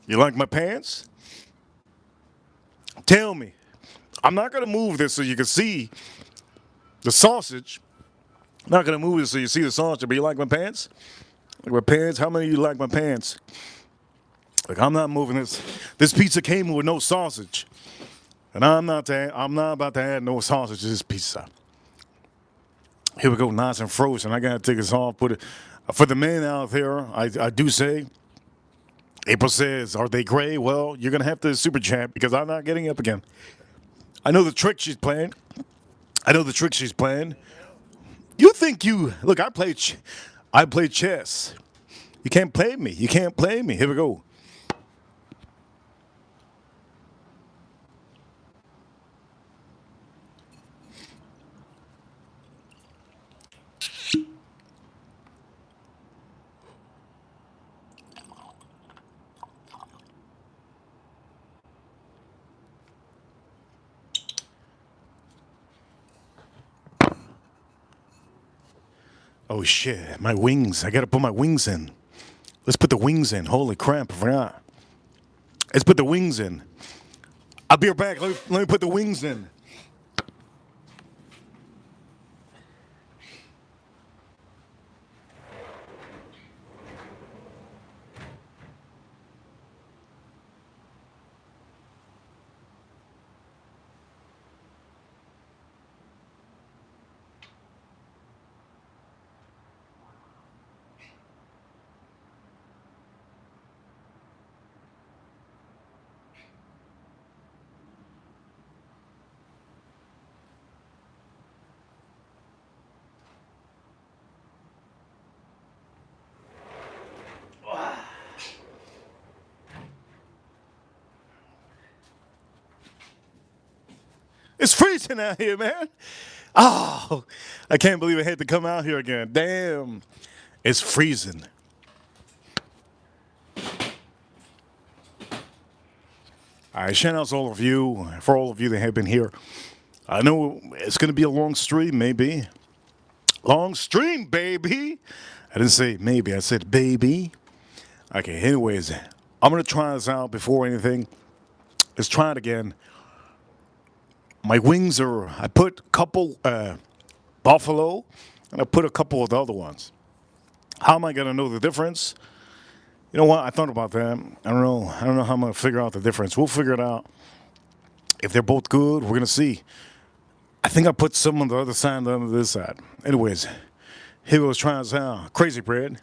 You like my pants? Tell me. I'm not going to move this so you can see the sausage. I'm not going to move this so you see the sausage, but you like my pants? Like my pants? How many of you like my pants? Like, I'm not moving this. This pizza came with no sausage. And I'm not about to add no sausage to this pizza. Here we go, nice and frozen. I gotta take this off. Put it for the men out there. I do say. April says, "Are they gray?" Well, you're gonna have to super chat because I'm not getting up again. I know the trick she's playing. You think you look? I play chess. You can't play me. Here we go. Oh shit, my wings. I gotta put my wings in. Let's put the wings in. Holy crap, I forgot. Let's put the wings in. I'll be right back. Let me put the wings in. It's freezing out here, man. Oh, I can't believe I had to come out here again. Damn. It's freezing. All right, shout outs to all of you, for all of you that have been here. I know it's going to be a long stream, maybe. Long stream, baby. I didn't say maybe, I said baby. Okay, anyways, I'm going to try this out before anything. Let's try it again. My wings are, I put a couple buffalo, and I put a couple of the other ones. How am I going to know the difference? You know what? I thought about that. I don't know. I don't know how I'm going to figure out the difference. We'll figure it out. If they're both good, we're going to see. I think I put some on the other side and on this side. Anyways, here goes trying this out. Crazy bread.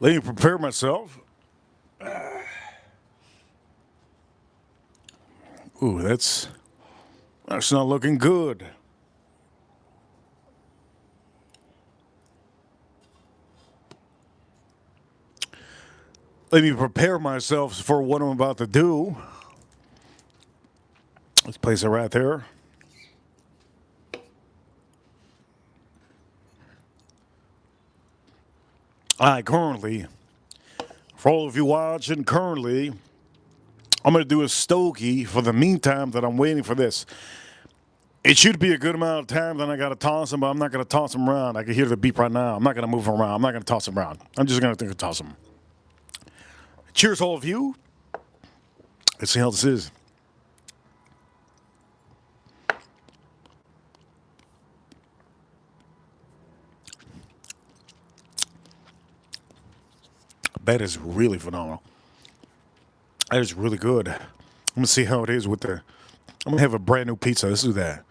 Let me prepare myself. Ooh, that's not looking good. Let me prepare myself for what I'm about to do. Let's place it right there. Currently, for all of you watching, currently, I'm going to do a stogie for the meantime that I'm waiting for this. It should be a good amount of time, then I got to toss them, but I'm not going to toss them around. I can hear the beep right now. I'm not going to move them around. I'm not going to toss them around. I'm just going to toss them. Cheers, all of you. Let's see how this is. That is really phenomenal. That is really good. I'm going to see how it is with the... I'm going to have a brand new pizza. Let's do that.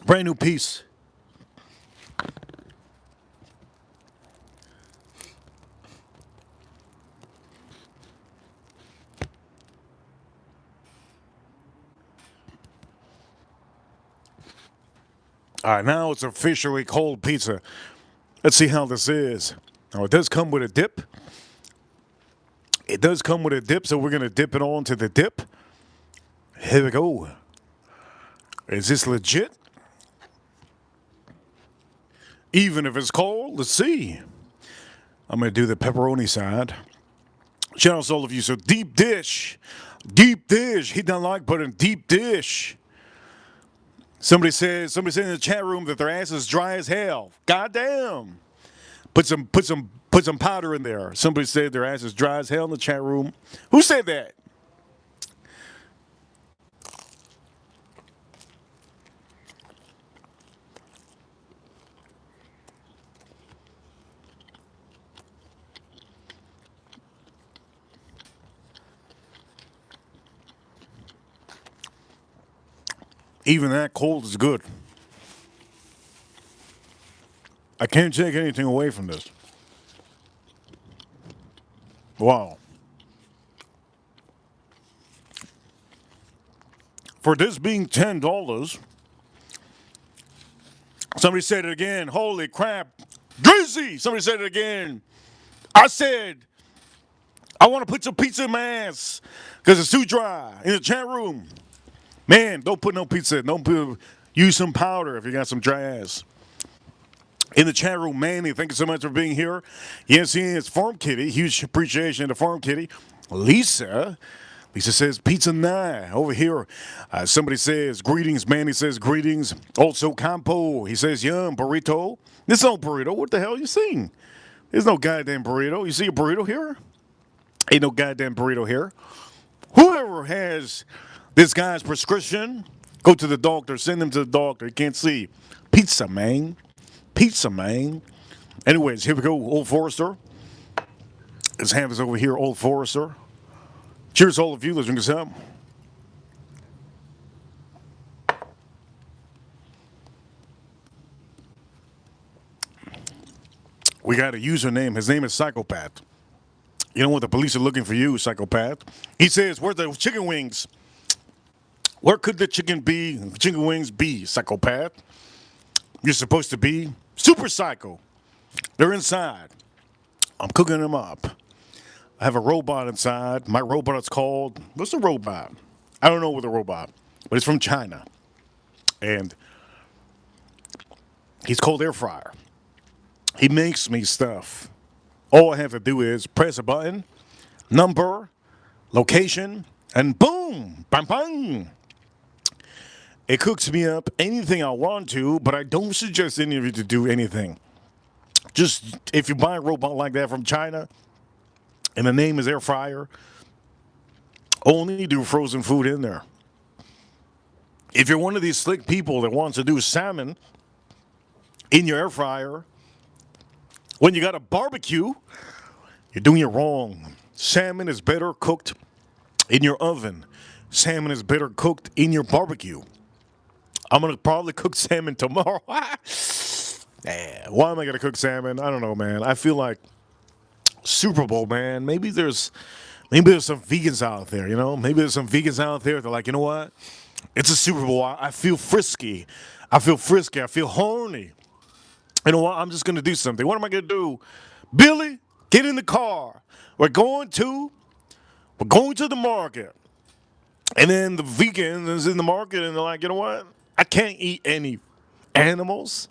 Brand new piece. All right, now it's officially cold pizza. Let's see how this is. Now, it does come with a dip. It does come with a dip, so we're going to dip it onto the dip. Here we go. Is this legit? Even if it's cold, let's see. I'm going to do the pepperoni side. Shout out to all of you. So deep dish. Deep dish. Hit that like button. Deep dish. Somebody said in the chat room that their ass is dry as hell. Goddamn. Put some powder in there. Somebody said their ass is dry as hell in the chat room. Who said that? Even that cold is good. I can't take anything away from this. Wow. For this being $10, somebody said it again. Holy crap. Drizzy! Somebody said it again. I said, I want to put some pizza in my ass because it's too dry in the chat room. Man, don't put no pizza. Use some powder if you got some dry ass. In the chat room, Manny, thank you so much for being here. Yes, it's Farm Kitty. Huge appreciation to Farm Kitty. Lisa says pizza nine over here. Somebody says greetings. Manny says greetings. Also Campo, he says yum burrito. This no burrito. What the hell are you seeing? There's no goddamn burrito. You see a burrito here? Ain't no goddamn burrito here. Whoever has this guy's prescription, go to the doctor. Send him to the doctor. He can't see. Pizza man. Pizza man. Anyways, here we go. Old Forester. Let's have this over here. Old Forester. Cheers, all of you. Let's drink this up. We got a username. His name is Psychopath. You know what? The police are looking for you, psychopath. He says, "Where's the chicken wings? Where could the chicken wings be, psychopath? You're supposed to be super psycho. They're inside. I'm cooking them up. I have a robot inside. My robot is called, what's the robot? I don't know what the robot, but it's from China. And he's called Air Fryer. He makes me stuff. All I have to do is press a button, number, location, and boom, bang, bang. It cooks me up anything I want to, but I don't suggest any of you to do anything. Just if you buy a robot like that from China, and the name is Air Fryer, only do frozen food in there. If you're one of these slick people that wants to do salmon in your air fryer, when you got a barbecue, you're doing it wrong. Salmon is better cooked in your oven. Salmon is better cooked in your barbecue. I'm going to probably cook salmon tomorrow. Why am I going to cook salmon? I don't know, man. I feel like Super Bowl, man. Maybe there's some vegans out there, you know? Maybe there's some vegans out there that are like, you know what? It's a Super Bowl. I feel frisky. I feel horny. You know what? I'm just going to do something. What am I going to do? Billy, get in the car. We're going to the market. And then the vegan is in the market and they're like, you know what? I can't eat any animals.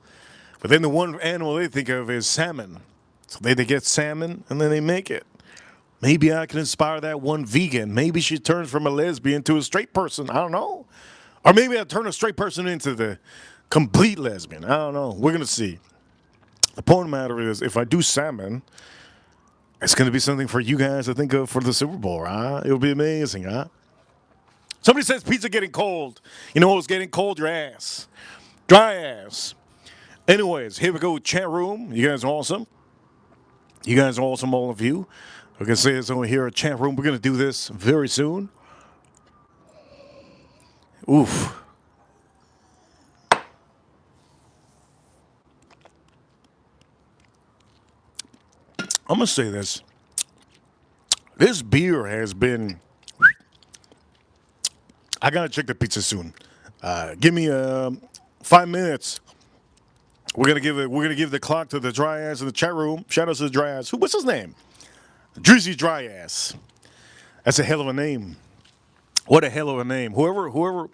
But then the one animal they think of is salmon. So they get salmon and then they make it. Maybe I can inspire that one vegan. Maybe she turns from a lesbian to a straight person. I don't know. Or maybe I turn a straight person into the complete lesbian. I don't know. We're going to see. The point of the matter is, if I do salmon, it's going to be something for you guys to think of for the Super Bowl, right? It'll be amazing, huh? Somebody says pizza getting cold. You know what's getting cold? Your ass. Dry ass. Anyways, here we go. Chat room. You guys are awesome. You guys are awesome, all of you. Like I say, it's over here at chat room. We're going to do this very soon. Oof. I'm going to say this. This beer has been... I got to check the pizza soon. Give me 5 minutes. We're gonna give the clock to the dry ass in the chat room. Shout out to the dry ass. What's his name? Drizzy Dry Ass. That's a hell of a name. What a hell of a name. Whoever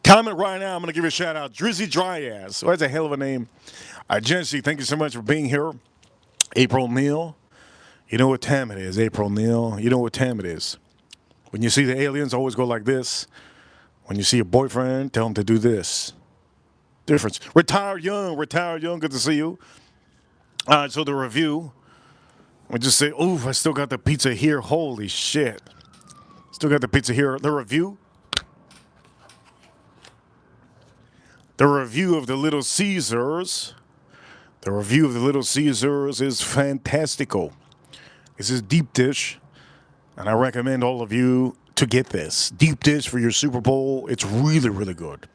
comment right now, I'm gonna give you a shout out. Drizzy Dry Ass. Well, that's a hell of a name. Jesse, thank you so much for being here. April Neal. You know what time it is, April Neal. You know what time it is. When you see the aliens, always go like this. When you see your boyfriend, tell him to do this. Difference. Retired young, good to see you. All right, so the review. We just say, ooh, I still got the pizza here. Holy shit. Still got the pizza here. The review. The review of the Little Caesars. The review of the Little Caesars is fantastical. This is deep dish, and I recommend all of you to get this. Deep dish for your Super Bowl. It's really, really good.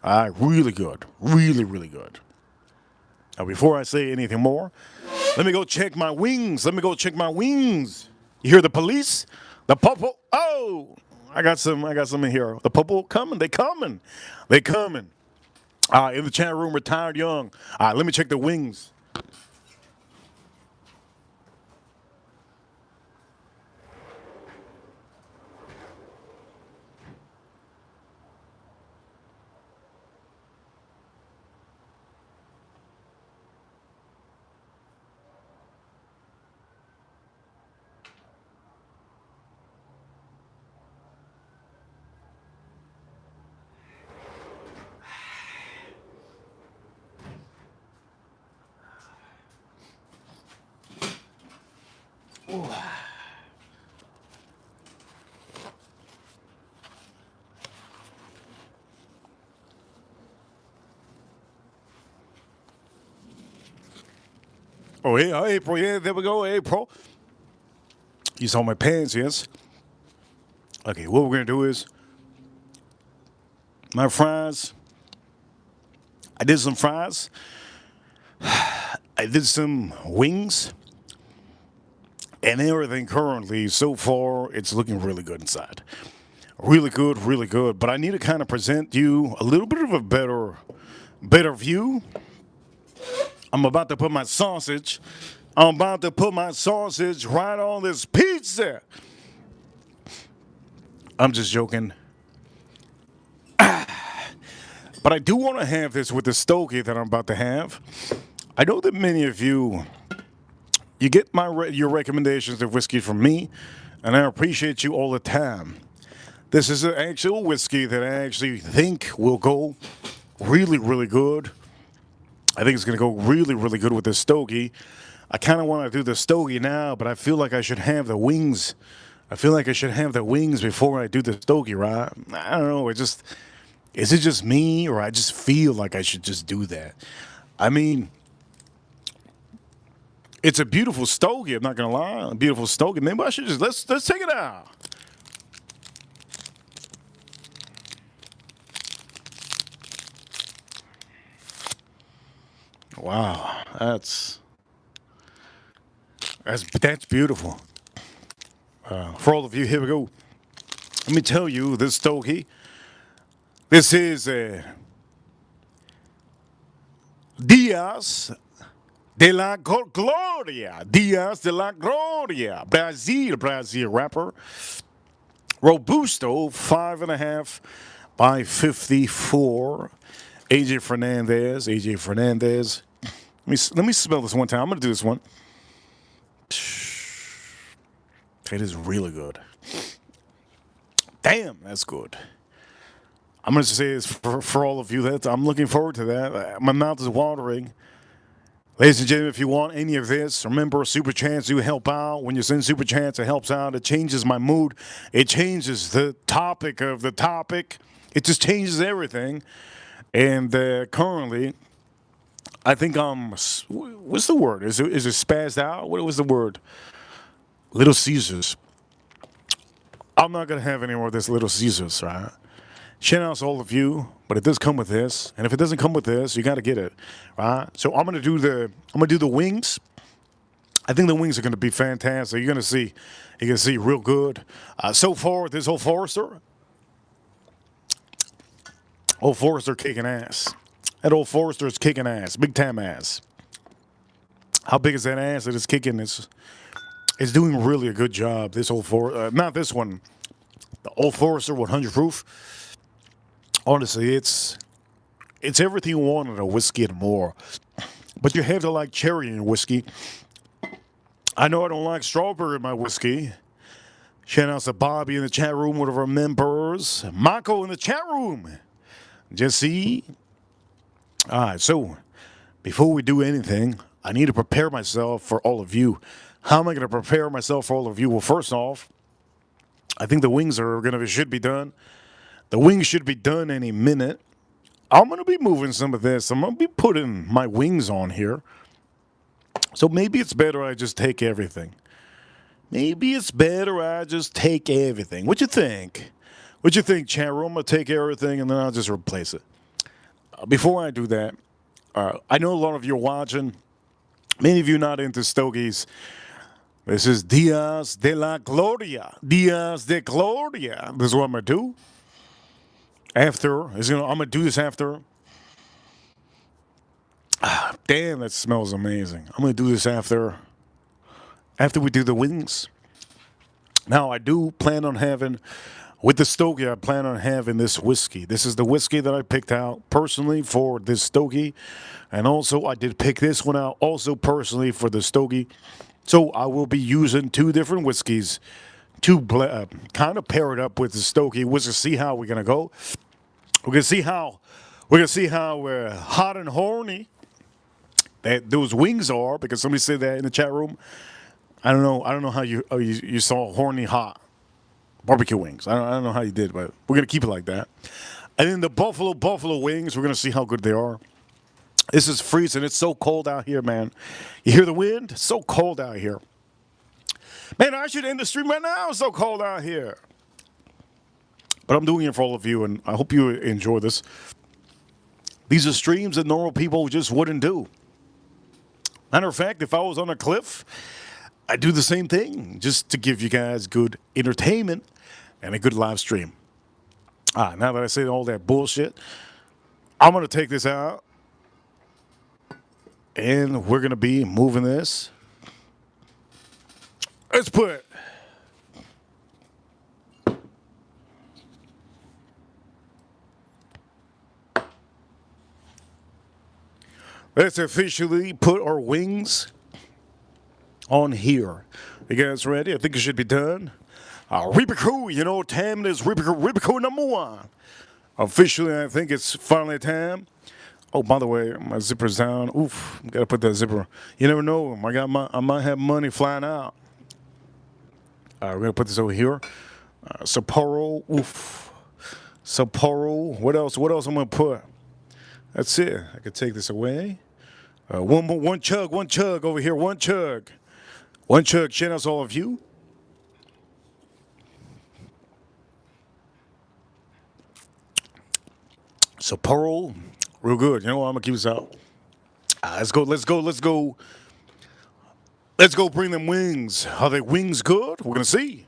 Really good. Really, really good. Now, before I say anything more, let me go check my wings. You hear the police? The popo. Oh, I got some in here. The popo coming. They coming. In the chat room, retired young. Let me check the wings. Oh, yeah, April. Yeah, there we go, April. You saw my pants, yes? Okay, what we're going to do is my fries. I did some fries. I did some wings. and everything currently so far, it's looking really good inside. Really good, really good. But I need to kind of present you a little bit of a better view. I'm about to put my sausage. I'm about to put my sausage right on this pizza. I'm just joking. But I do want to have this with the stogie that I'm about to have. I know that many of you, you get your recommendations of whiskey from me, and I appreciate you all the time. This is an actual whiskey that I actually think will go really, really good. I think it's going to go really, really good with the stogie. I kind of want to do the stogie now, but I feel like I should have the wings. I feel like I should have the wings before I do the stogie, right? I don't know. Is it just me, or I just feel like I should just do that? I mean, it's a beautiful stogie. I'm not gonna lie, a beautiful stogie. Maybe I should just let's take it out. Wow, that's beautiful. For all of you, here we go. Let me tell you this stogie. This is Dias de la Gloria. Dias de la Gloria. Brazil wrapper. Robusto, 5.5 by 54. AJ Fernandez. Let me smell this one time. I'm going to do this one. It is really good. Damn, that's good. I'm going to say this for all of you. That I'm looking forward to that. My mouth is watering. Ladies and gentlemen, if you want any of this, remember Super Chance do help out. When you send Super Chance, it helps out. It changes my mood. It changes the topic of the topic. It just changes everything. And currently, I think what's the word? Is it spazzed out? What was the word? Little Caesars. I'm not going to have any more of this Little Caesars, right? Shout out to all of you, but it does come with this, and if it doesn't come with this, you got to get it, right? So I'm gonna do the wings. I think the wings are gonna be fantastic. You're gonna see real good. So far, this Old Forester kicking ass. That Old Forester is kicking ass, big time ass. How big is that ass that it's kicking? It's doing really a good job. This Old Forester, not this one, the Old Forester 100 proof. Honestly, it's everything you want in a whiskey and more. But you have to like cherry in your whiskey. I know I don't like strawberry in my whiskey. Shout out to Bobby in the chat room, one of our members. Marco in the chat room. Jesse. All right, so before we do anything, I need to prepare myself for all of you. How am I going to prepare myself for all of you? Well, first off, I think the wings should be done. The wings should be done any minute. I'm going to be moving some of this. I'm going to be putting my wings on here. So maybe it's better I just take everything. What you think? What you think, chat room? I'm going to take everything and then I'll just replace it. Before I do that, I know a lot of you are watching. Many of you not into stogies. This is Dias de la Gloria. Dias de Gloria. This is what I'm going to do. I'm gonna do this after. Damn, that smells amazing. I'm gonna do this after we do the wings. Now I do plan on having, with the stogie, I plan on having this whiskey. This is the whiskey that I picked out personally for this stogie, and also I did pick this one out also personally for the stogie. So I will be using two different whiskeys to kind of pair it up with the stogie. We'll just see how we're gonna go. We're gonna see how hot and horny that those wings are, because somebody said that in the chat room. I don't know how you saw horny hot barbecue wings. I don't know how you did, but we're gonna keep it like that. And then the buffalo wings, we're gonna see how good they are. This is freezing. It's so cold out here, man. You hear the wind? It's so cold out here. Man, I should end the stream right now. It's so cold out here. But I'm doing it for all of you, and I hope you enjoy this. These are streams that normal people just wouldn't do. Matter of fact, if I was on a cliff, I do the same thing just to give you guys good entertainment and a good live stream. Now that I said all that bullshit, I'm going to take this out and we're going to be moving this. Let's put let's officially put our wings on here. You guys ready? I think it should be done. Reaper Crew, you know, time is Reaper Crew number one. Officially, I think it's finally time. Oh, by the way, my zipper's down. Oof, gotta put that zipper. You never know. I might have money flying out. We're gonna put this over here. Sapporo. Oof. Sapporo. What else? What else I'm gonna put? That's it. I could take this away. One chug over here. One chug. Shout out to all of you. Sapporo, real good. You know what? I'm gonna keep this out. Let's go. Let's go bring them wings. Are they wings good? We're gonna see.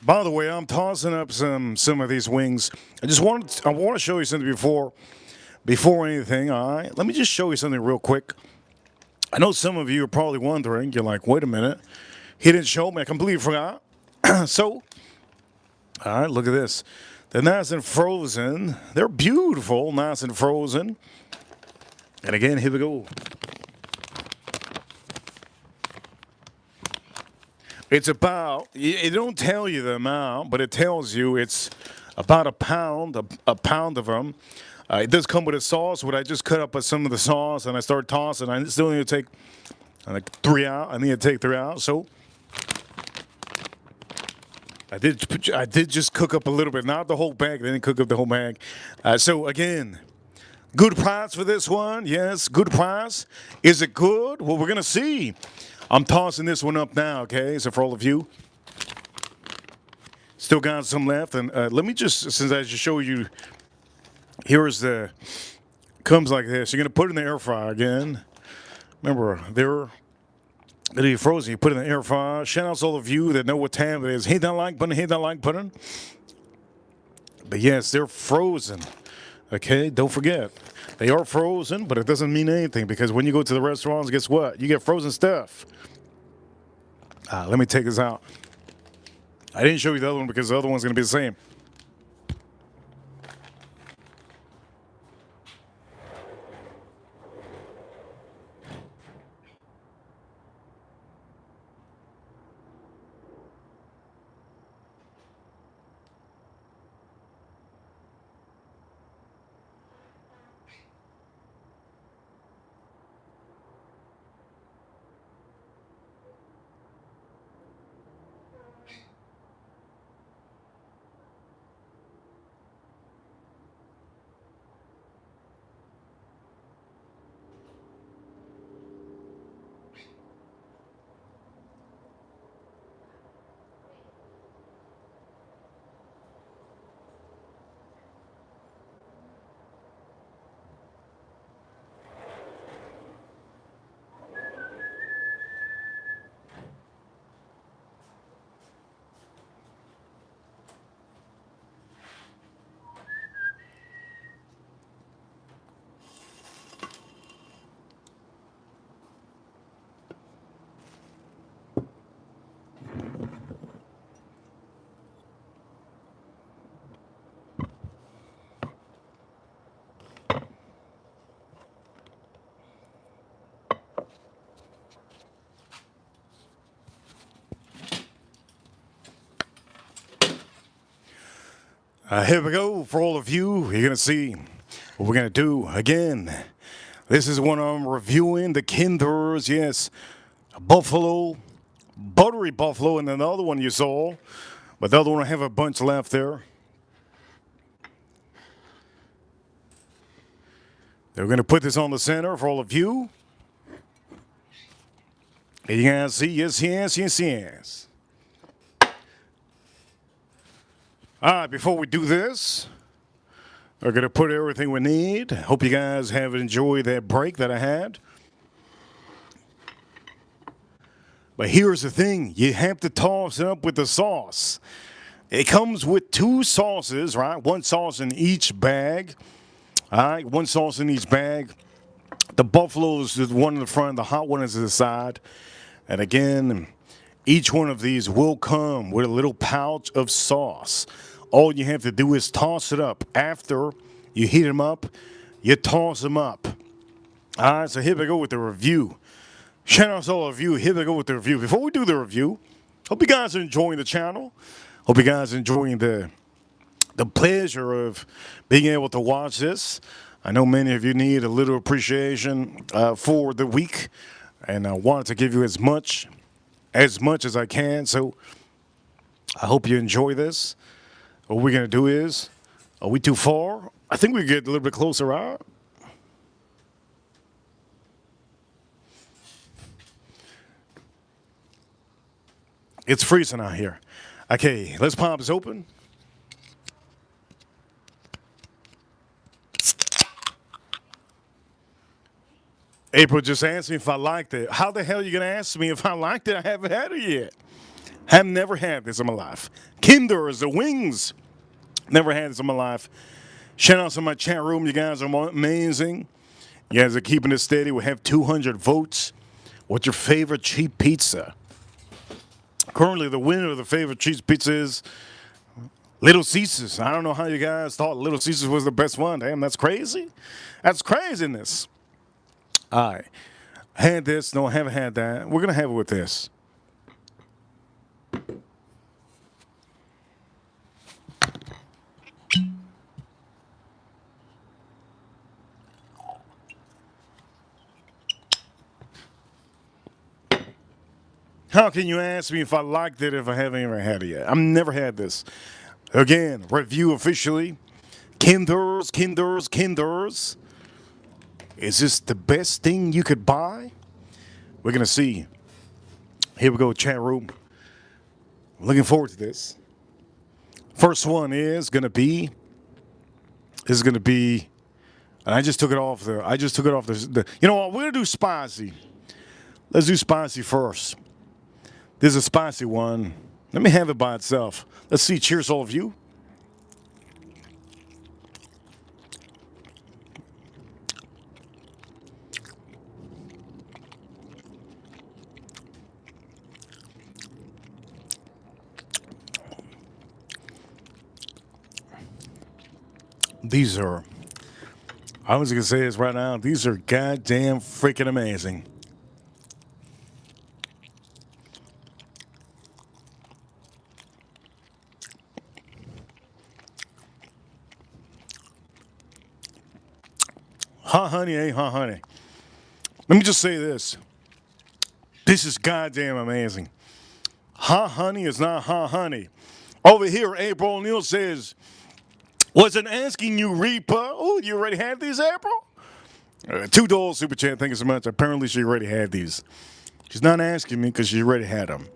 By the way, I'm tossing up some of these wings. I want to show you something before before anything, all right, let me just show you something real quick. I know some of you are probably wondering, you're like, wait a minute, he didn't show me, I completely forgot. So, all right, look at this. They're nice and frozen. They're beautiful, nice and frozen. And again, here we go. It's about, it don't tell you the amount, but it tells you it's about a pound of them. It does come with a sauce, what I just cut up some of the sauce and I start tossing. I still need to take like 3 out. I need to take 3 out. So I did just cook up a little bit, not the whole bag. I didn't cook up the whole bag. So again, good price for this one. Yes, good price. Is it good? Well, we're gonna see. I'm tossing this one up now, okay? So for all of you, still got some left. And let me just, since I just showed you, here's the, comes like this. You're going to put it in the air fryer again. Remember, they're going to be frozen. You put it in the air fryer. Shout out to all of you that know what time it is. Hit that like button, hit that like button. But yes, they're frozen. Okay, don't forget. They are frozen, but it doesn't mean anything because when you go to the restaurants, guess what? You get frozen stuff. Let me take this out. I didn't show you the other one because the other one's going to be the same. Here we go for all of you. You're going to see what we're going to do again. This is when I'm reviewing the Kinders. Yes, Buffalo, buttery Buffalo, and then the other one you saw. But the other one, I have a bunch left there. They're going to put this on the center for all of you. And you guys see, yes. All right, before we do this, we're going to put everything we need. Hope you guys have enjoyed that break that I had. But here's the thing. You have to toss it up with the sauce. It comes with 2 sauces, right? 1 sauce in each bag. All right, 1 sauce in each bag. The buffalo is the one in the front. The hot one is to the side. And again, each one of these will come with a little pouch of sauce. All you have to do is toss it up. After you heat them up, you toss them up. All right, so here we go with the review. Shout out to all of you. Here we go with the review. Before we do the review, hope you guys are enjoying the channel. Hope you guys are enjoying the pleasure of being able to watch this. I know many of you need a little appreciation for the week, and I wanted to give you as much as I can. So I hope you enjoy this. What we're going to do is, are we too far? I think we get a little bit closer, right? It's freezing out here. Okay, let's pop this open. April just asked me if I liked it. How the hell are you going to ask me if I liked it? I haven't had it yet. Have never had this in my life. Kinder is the wings. Never had this in my life. Shout out to my chat room. You guys are amazing. You guys are keeping it steady. We have 200 votes. What's your favorite cheap pizza? Currently, the winner of the favorite cheap pizza is Little Caesars. I don't know how you guys thought Little Caesars was the best one. Damn, that's crazy. That's craziness. All right. Had this. No, I haven't had that. We're going to have it with this. How can you ask me if I liked it if I haven't ever had it yet? I've never had this. Again, review officially. Kinders. Is this the best thing you could buy? We're going to see. Here we go, chat room. Looking forward to this. First one is going to be. And I just took it off the. You know what? We're going to do spicy. Let's do spicy first. This is a spicy one. Let me have it by itself. Let's see. Cheers, all of you. These are, I was going to say this right now, these are goddamn freaking amazing. Hot honey ain't hot honey. Let me just say this. This is goddamn amazing. Hot honey is not hot honey. Over here, April O'Neil says, wasn't asking you, Reaper. Oh, you already had these, April? $2 super chat, thank you so much. Apparently she already had these. She's not asking me because she already had them.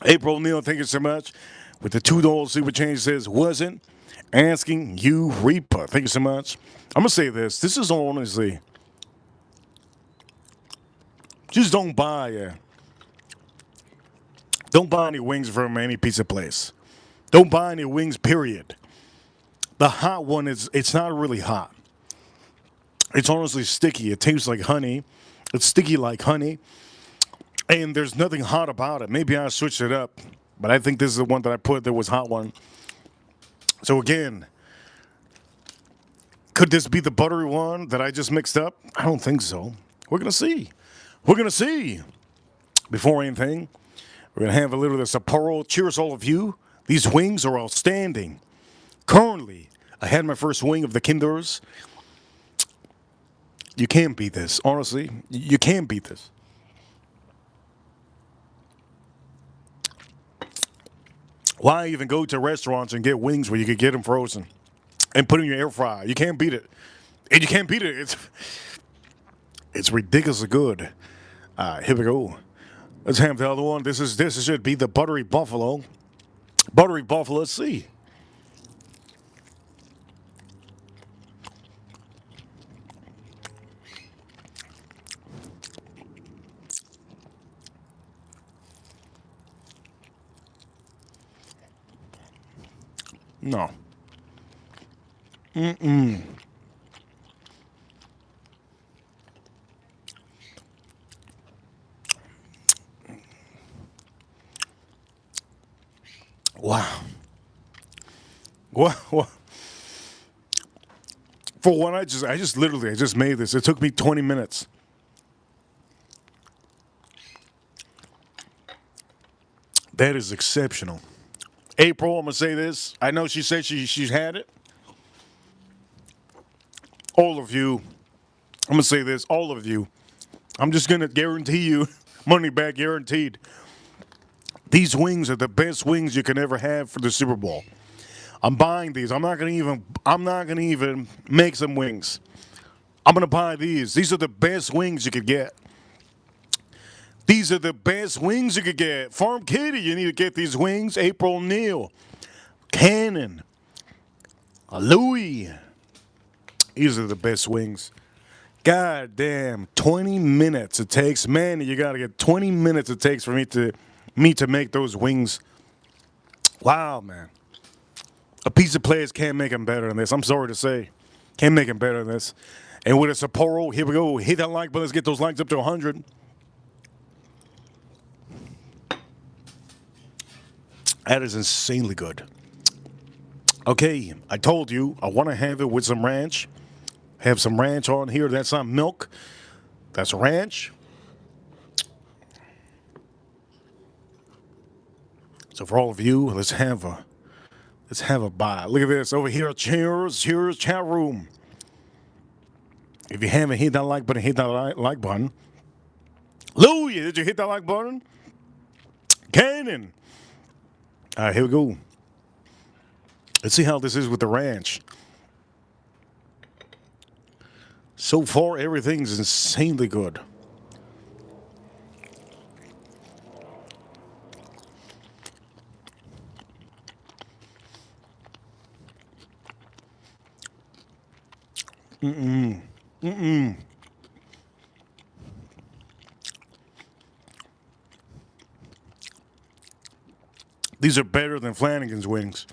April O'Neil, thank you so much. With the $2 super chat, says, wasn't asking you, Reaper. Thank you so much. I'm going to say this. This is honestly, just don't buy any wings from any pizza place. Don't buy any wings, period. The hot one it's not really hot. It's honestly sticky. It tastes like honey. It's sticky like honey. And there's nothing hot about it. Maybe I switched it up. But I think this is the one that I put that was hot one. So again, could this be the buttery one that I just mixed up? I don't think so. We're going to see. We're going to see. Before anything, we're going to have a little of the Sapporo. Cheers, all of you. These wings are outstanding. Currently, I had my first wing of the Kinders. You can't beat this. Honestly, you can't beat this. Why even go to restaurants and get wings where you could get them frozen and put in your air fryer? You can't beat it. And you can't beat it. It's ridiculously good. Here we go. Let's have the other one. This should be the buttery buffalo. Buttery buffalo. Let's see. No. Wow. What? For one, I just literally made this. It took me 20 minutes. That is exceptional. April, I'm gonna say this. I know she said she's had it. All of you, I'm gonna say this. All of you, I'm just gonna guarantee you, money back guaranteed. These wings are the best wings you can ever have for the Super Bowl. I'm buying these. I'm not gonna even make some wings. I'm gonna buy these. These are the best wings you could get. These are the best wings you could get. Farm Kitty, you need to get these wings. April O'Neil, Cannon, Louie. These are the best wings. God damn, 20 minutes it takes. Man, you gotta get 20 minutes it takes for me to make those wings. Wow, man. A pizza place can't make them better than this. I'm sorry to say. Can't make it better than this. And with a Sapporo, here we go. Hit that like button. Let's get those likes up to 100. That is insanely good. Okay, I told you I want to have it with some ranch. Have some ranch on here. That's not milk. That's ranch. So for all of you, let's have a bite. Look at this over here. Cheers, cheers, chat room. If you haven't hit that like button, hit that like button. Louie, did you hit that like button? Cannon. All right, here we go. Let's see how this is with the ranch. So far, everything's insanely good. These are better than Flanagan's wings.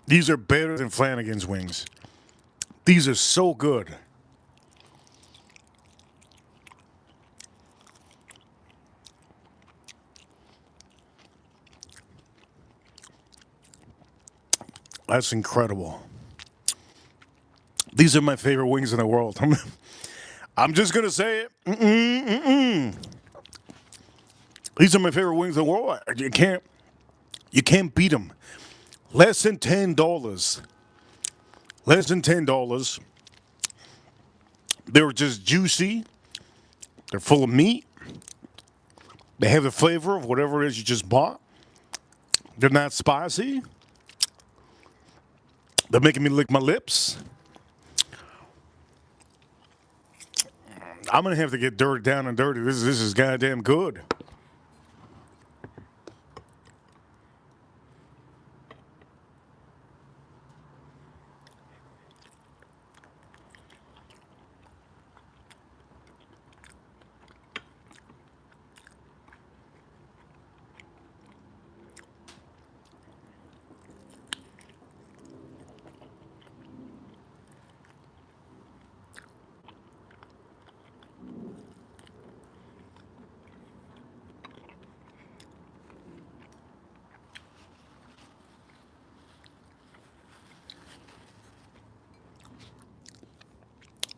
These are better than Flanagan's wings. These are so good. That's incredible. These are my favorite wings in the world. I'm just going to say it. These are my favorite wings in the world. You can't beat them. Less than $10. Less than $10. They're just juicy. They're full of meat. They have the flavor of whatever it is you just bought. They're not spicy. They're making me lick my lips. I'm going to have to get down and dirty. This is goddamn good.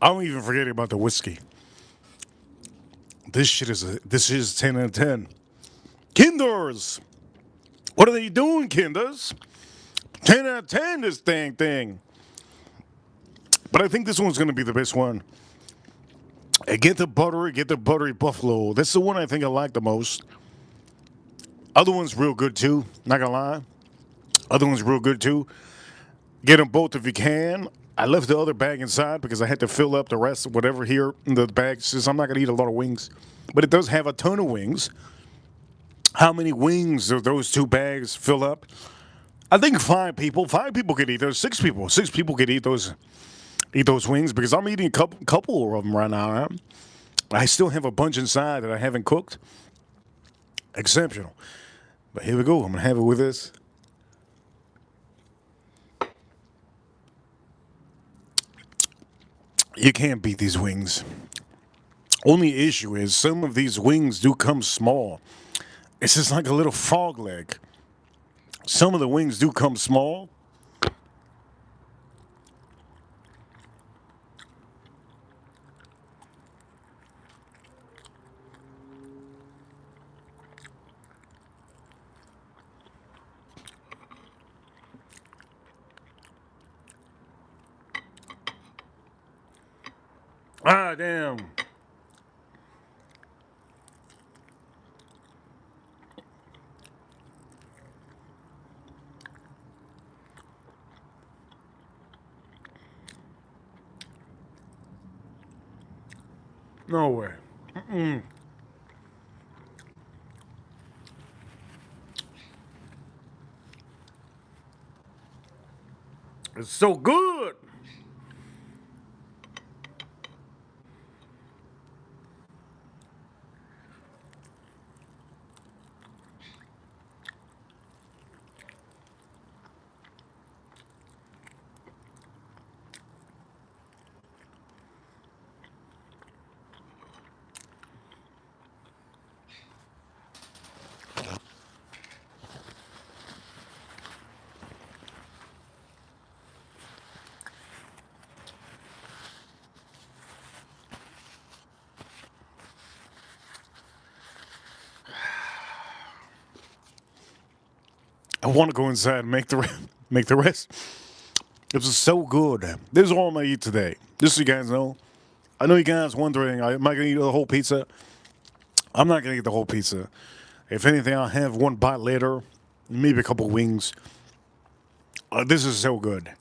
I'm even forgetting about the whiskey. This is 10 out of 10. Kinders! What are they doing, Kinders? 10 out of 10, this thing. But I think this one's going to be the best one. And get the buttery buffalo. That's the one I think I like the most. Other one's real good too, not gonna lie. Other one's real good too. Get them both if you can. I left the other bag inside because I had to fill up the rest of whatever here in the bag, since I'm not going to eat a lot of wings. But it does have a ton of wings. How many wings do those two bags fill up? I think 5 people. 5 people could eat those. 6 people. 6 people could eat those wings because I'm eating a couple of them right now. I still have a bunch inside that I haven't cooked. Exceptional. But here we go. I'm going to have it with this. You can't beat these wings. Only issue is some of these wings do come small. It's just like a little frog leg. Some of the wings do come small. Ah, damn. No way. It's so good. I want to go inside and make make the rest. This is so good. This is all I'm gonna eat today. Just so you guys know. I know you guys wondering, am I gonna eat the whole pizza? I'm not gonna eat the whole pizza. If anything, I'll have one bite later, maybe a couple wings. This is so good.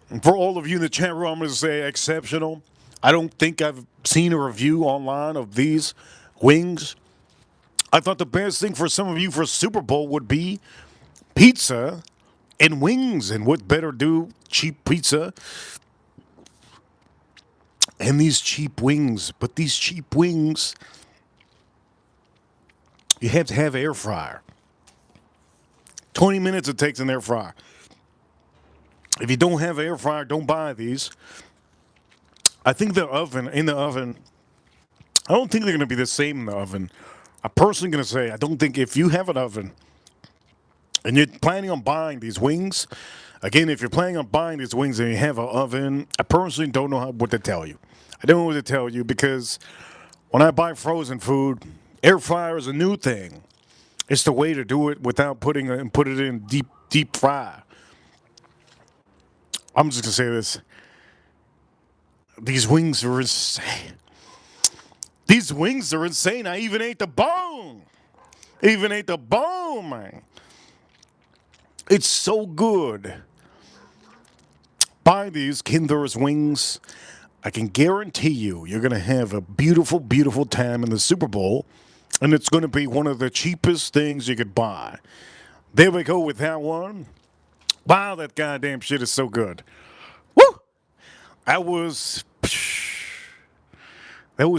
And for all of you in the chat room, I'm gonna say exceptional. I don't think I've seen a review online of these wings. I thought the best thing for some of you for Super Bowl would be pizza and wings. And what better do cheap pizza and these cheap wings? But these cheap wings, you have to have air fryer. 20 minutes it takes an air fryer. If you don't have an air fryer, don't buy these. I think in the oven, I don't think they're going to be the same in the oven. I'm personally going to say, I don't think if you have an oven and you're planning on buying these wings, again, if you're planning on buying these wings and you have an oven, I personally don't know what to tell you. I don't know what to tell you because when I buy frozen food, air fryer is a new thing. It's the way to do it without put it in deep fry. I'm just gonna say this. These wings are insane. These wings are insane. I even ate the bone. Man. It's so good. Buy these Kinder's wings. I can guarantee you're going to have a beautiful, beautiful time in the Super Bowl. And it's going to be one of the cheapest things you could buy. There we go with that one. Wow, that goddamn shit is so good. Woo! That was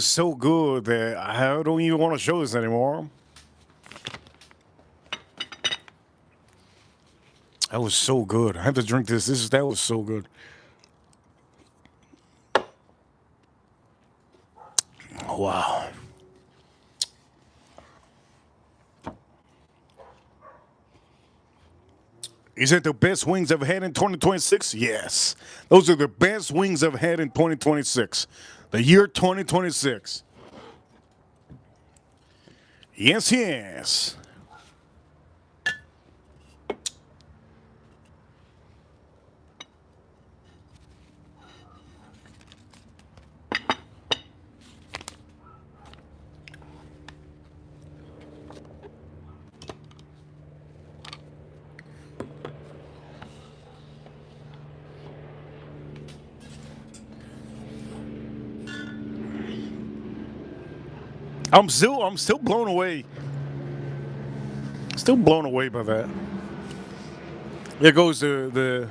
so good that I don't even want to show this anymore. That was so good. I have to drink this. That was so good. Wow. Is that the best wings I've had in 2026? Yes. Those are the best wings I've had in 2026. The year 2026. Yes, yes. I'm still blown away. Still blown away by that. There goes the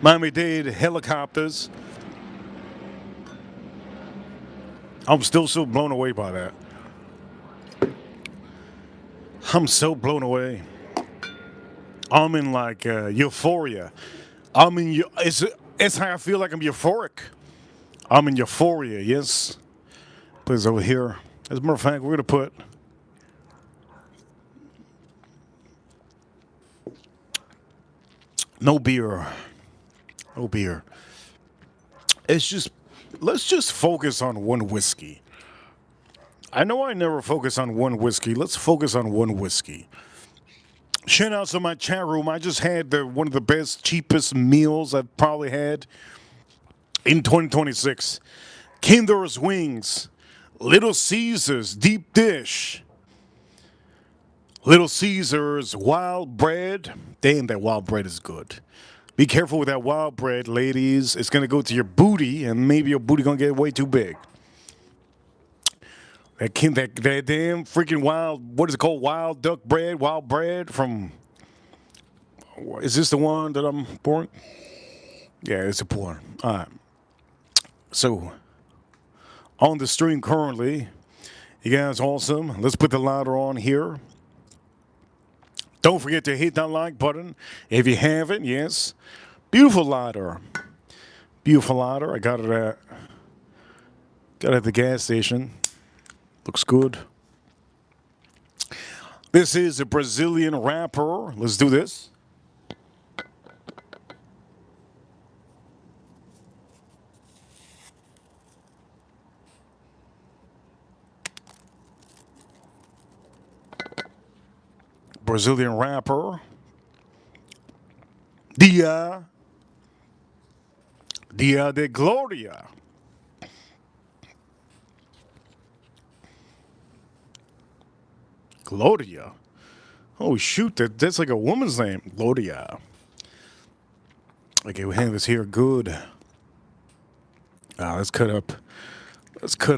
Miami-Dade helicopters. I'm still so blown away by that. I'm so blown away. I'm in like euphoria. It's how I feel like I'm euphoric. I'm in euphoria, yes. Put this over here. As a matter of fact, we're going to put no beer. No beer. Let's just focus on one whiskey. I know I never focus on one whiskey. Let's focus on one whiskey. Shout out to my chat room. I just had one of the best, cheapest meals I've probably had in 2026. Kinder's Wings. Little Caesars Deep Dish. Little Caesars Wild Bread. Damn, that wild bread is good. Be careful with that wild bread, ladies. It's going to go to your booty, and maybe your booty going to get way too big. That damn freaking wild, what is it called? Wild duck bread? Wild bread from, is this the one that I'm pouring? Yeah, it's a pour. All right. So, on the stream currently, you guys awesome. Let's put the lighter on here. Don't forget to hit that like button if you haven't. Yes, beautiful lighter. Beautiful lighter. I got it at the gas station. Looks good. This is a Brazilian wrapper. Let's do this. Brazilian rapper. Dia de Gloria. Gloria. Oh shoot, that's like a woman's name. Gloria. Okay, we have this here good. Let's cut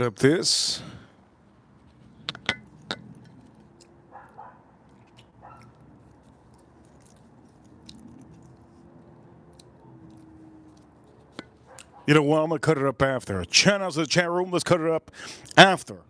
up this. You know what? I'm gonna cut it up after. Channels in the chat room. Let's cut it up after.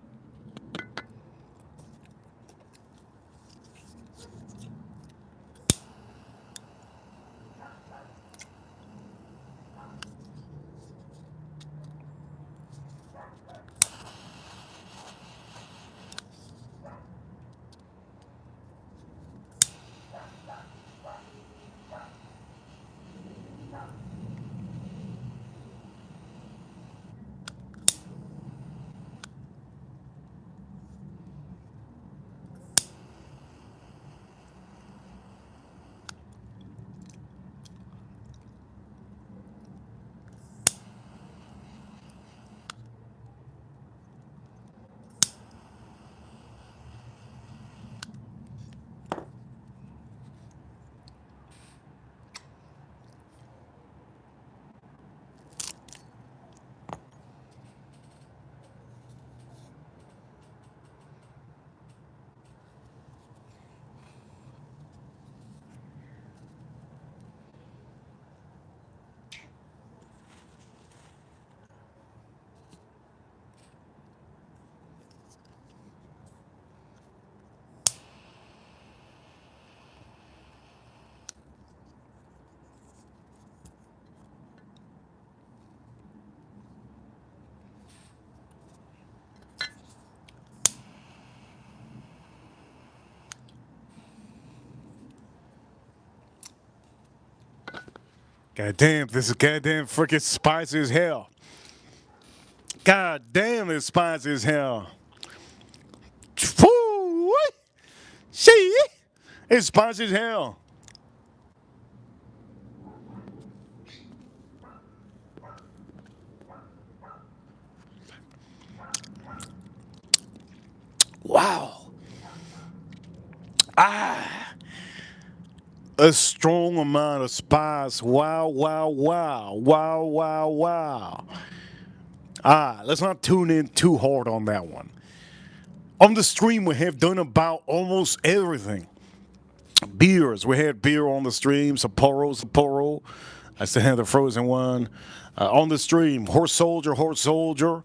God damn, this is goddamn freaking spicy as hell. God damn, it's spicy as hell. Woo! See? It's spicy as hell. Wow. A strong amount of spice. Wow, wow, wow. Wow, wow, wow. Let's not tune in too hard on that one. On the stream, we have done about almost everything. Beers. We had beer on the stream. Sapporo. I still have the frozen one. On the stream, Horse Soldier.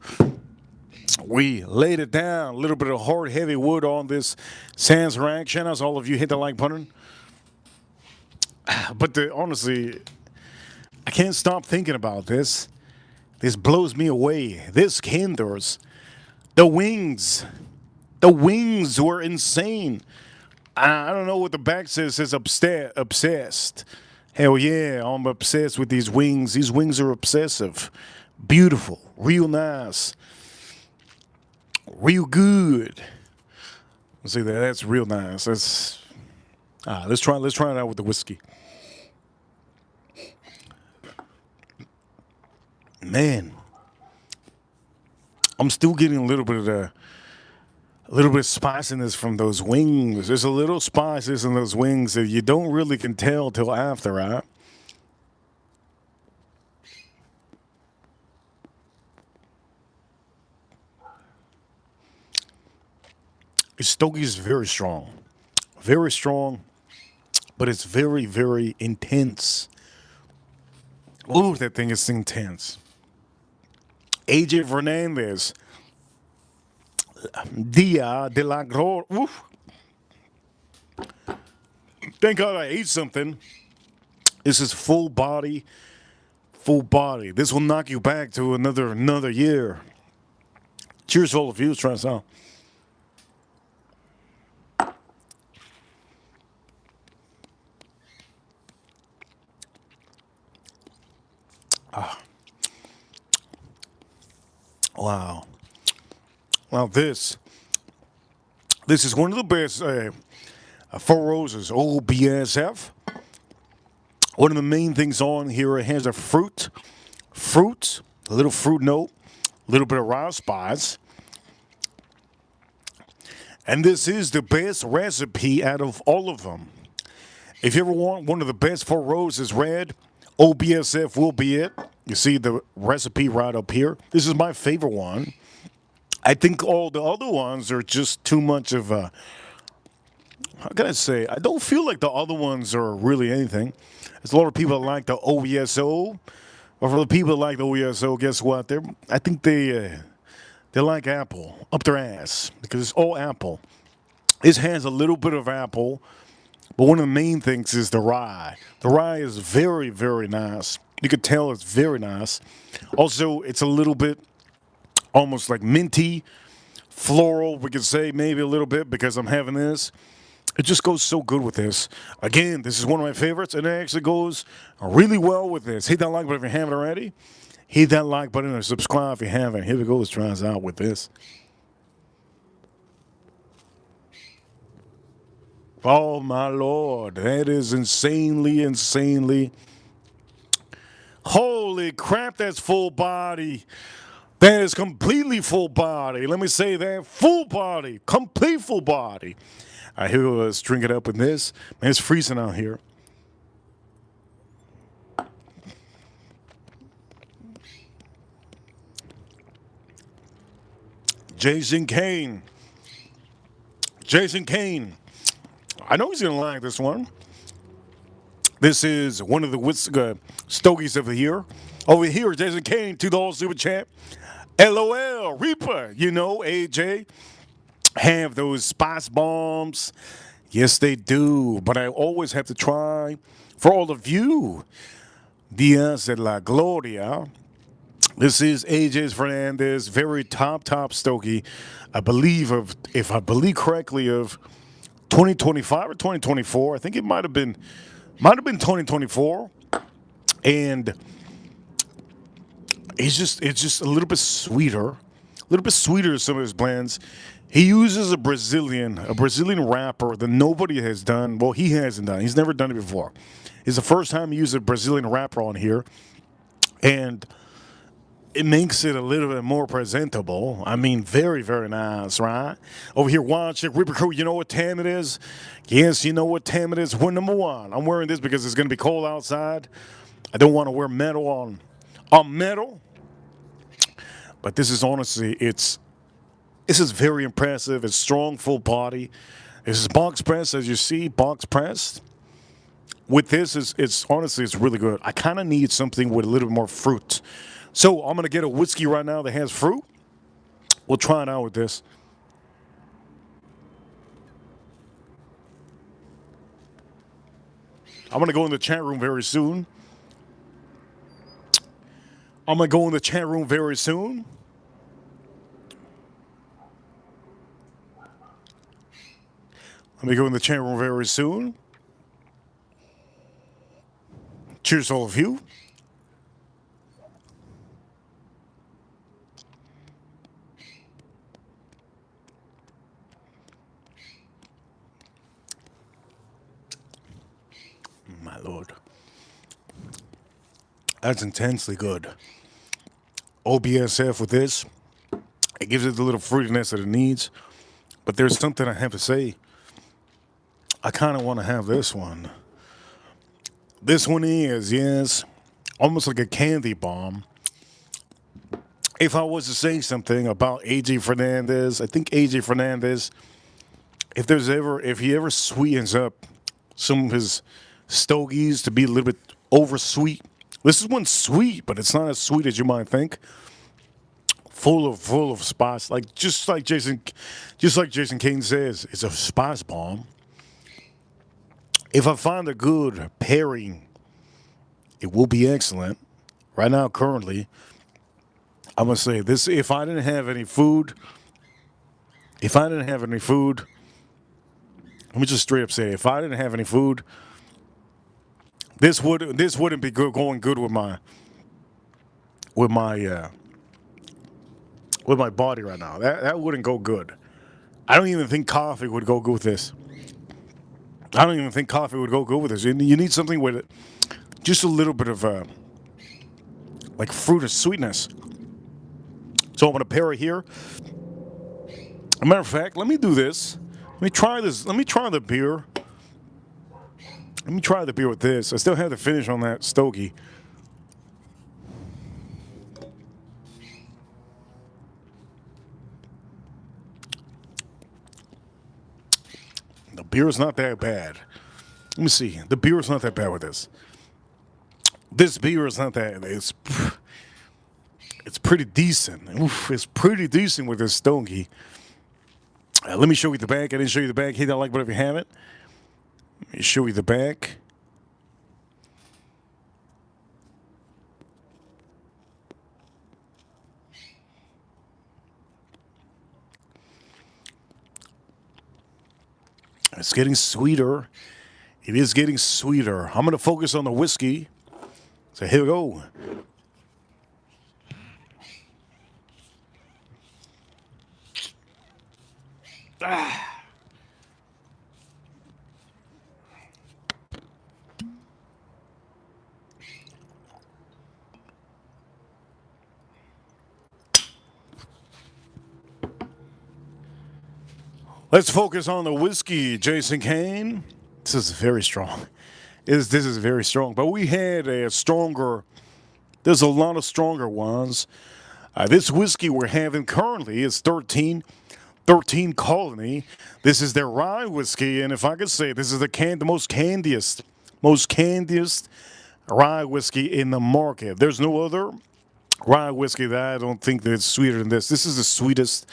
We laid it down. A little bit of hard, heavy wood on this Sans reaction. As all of you hit the like button. But honestly, I can't stop thinking about this. This blows me away. This hinders. The wings. The wings were insane. I don't know what the back says. It says obsessed. Hell yeah, I'm obsessed with these wings. These wings are obsessive. Beautiful. Real nice. Real good. Let's see that. That's real nice. Let's try it out with the whiskey. Man, I'm still getting a little bit of spiciness from those wings. There's a little spices in those wings that you don't really can tell till after, right? Stogie is very strong, but it's very, very intense. Ooh, that thing is intense. AJ Fernandez. Dia de la Gloria. Oof. Thank God I ate something. This is full body. This will knock you back to another year. Cheers to all of you. Let's try this out. Wow. Well, this is one of the best Four Roses OBSF. One of the main things on here, it has a fruit, a little fruit note, a little bit of raw spice. And this is the best recipe out of all of them. If you ever want one of the best Four Roses red, OBSF will be it. You see the recipe right up here. This is my favorite one. I think all the other ones are just too much of a, how can I say? I don't feel like the other ones are really anything. There's a lot of people that like the OESO. Or for the people that like the OESO, guess what? I think they like apple up their ass because it's all apple. This has a little bit of apple, but one of the main things is the rye. The rye is very, very nice. You could tell it's very nice. Also, it's a little bit almost like minty, floral, we could say maybe a little bit because I'm having this. It just goes so good with this. Again, this is one of my favorites, and it actually goes really well with this. Hit that like button if you haven't already. Hit that like button and subscribe if you haven't. Here we go. Let's try us out with this. Oh, my Lord. That is insanely. Holy crap, that's full body. That is completely full body. Let me say that. Full body. Complete full body. All right, here we go. Let's drink it up with this. Man, it's freezing out here. Jason Kane. I know he's going to like this one. This is one of the stogies of the year. Over here, Jason Kane, $2 super chat. LOL, Reaper, you know, AJ. Have those spice bombs. Yes, they do. But I always have to try, for all of you, Diaz de la Gloria. This is AJ Fernandez, very top stogie. If I believe correctly, of 2025 or 2024. I think it might have been 2024. And it's just a little bit sweeter than some of his blends. He uses a Brazilian wrapper that nobody has done. Well, he hasn't done. He's never done it before. It's the first time he used a Brazilian wrapper on here, and it makes it a little bit more presentable. I mean, very, very nice, right? Over here, watch it. Ripper Crew, you know what time it is? Yes, you know what time it is. We're number one. I'm wearing this because it's going to be cold outside. I don't want to wear metal on metal. But this is honestly, this is very impressive. It's strong, full body. This is box press, as you see, box pressed. With this, it's honestly, it's really good. I kind of need something with a little bit more fruit. So I'm going to get a whiskey right now that has fruit. We'll try it out with this. I'm going to go in the chat room very soon. Let me go in the chat room very soon. Cheers to all of you. My Lord. That's intensely good. OBSF with this. It gives it the little fruitiness that it needs. But there's something I have to say. I kind of want to have this one. This one is, yes, almost like a candy bomb. If I was to say something about AJ Fernandez, I think AJ Fernandez, if he ever sweetens up some of his stogies to be a little bit over sweet. This is one sweet, but it's not as sweet as you might think. Full of spice, just like Jason Kane says, it's a spice bomb. If I find a good pairing, it will be excellent. Right now, currently, I'm gonna say this: if I didn't have any food, let me just straight up say, if I didn't have any food, this wouldn't be going good with my body right now. That wouldn't go good. I don't even think coffee would go good with this. I don't even think coffee would go good with this. You need something with just a little bit of like fruit or sweetness. So I'm gonna pair it here. As a matter of fact, let me do this. Let me try this. Let me try the beer. Let me try the beer with this. I still have the finish on that stogie. The beer is not that bad. Let me see. The beer is not that bad with this. This beer is not that. It's pretty decent. Oof, it's pretty decent with this stogie. Let me show you the back. I didn't show you the back. Hit that like button if you haven't. Let me show you the back. It's getting sweeter. It is getting sweeter. I'm going to focus on the whiskey. So here we go. Let's focus on the whiskey, Jason Kane. This is very strong. This is very strong. But we had a stronger, there's a lot of stronger ones. This whiskey we're having currently is 13 Colony. This is their rye whiskey. And if I could say, this is the most candiest rye whiskey in the market. There's no other rye whiskey that I don't think that's sweeter than this. This is the sweetest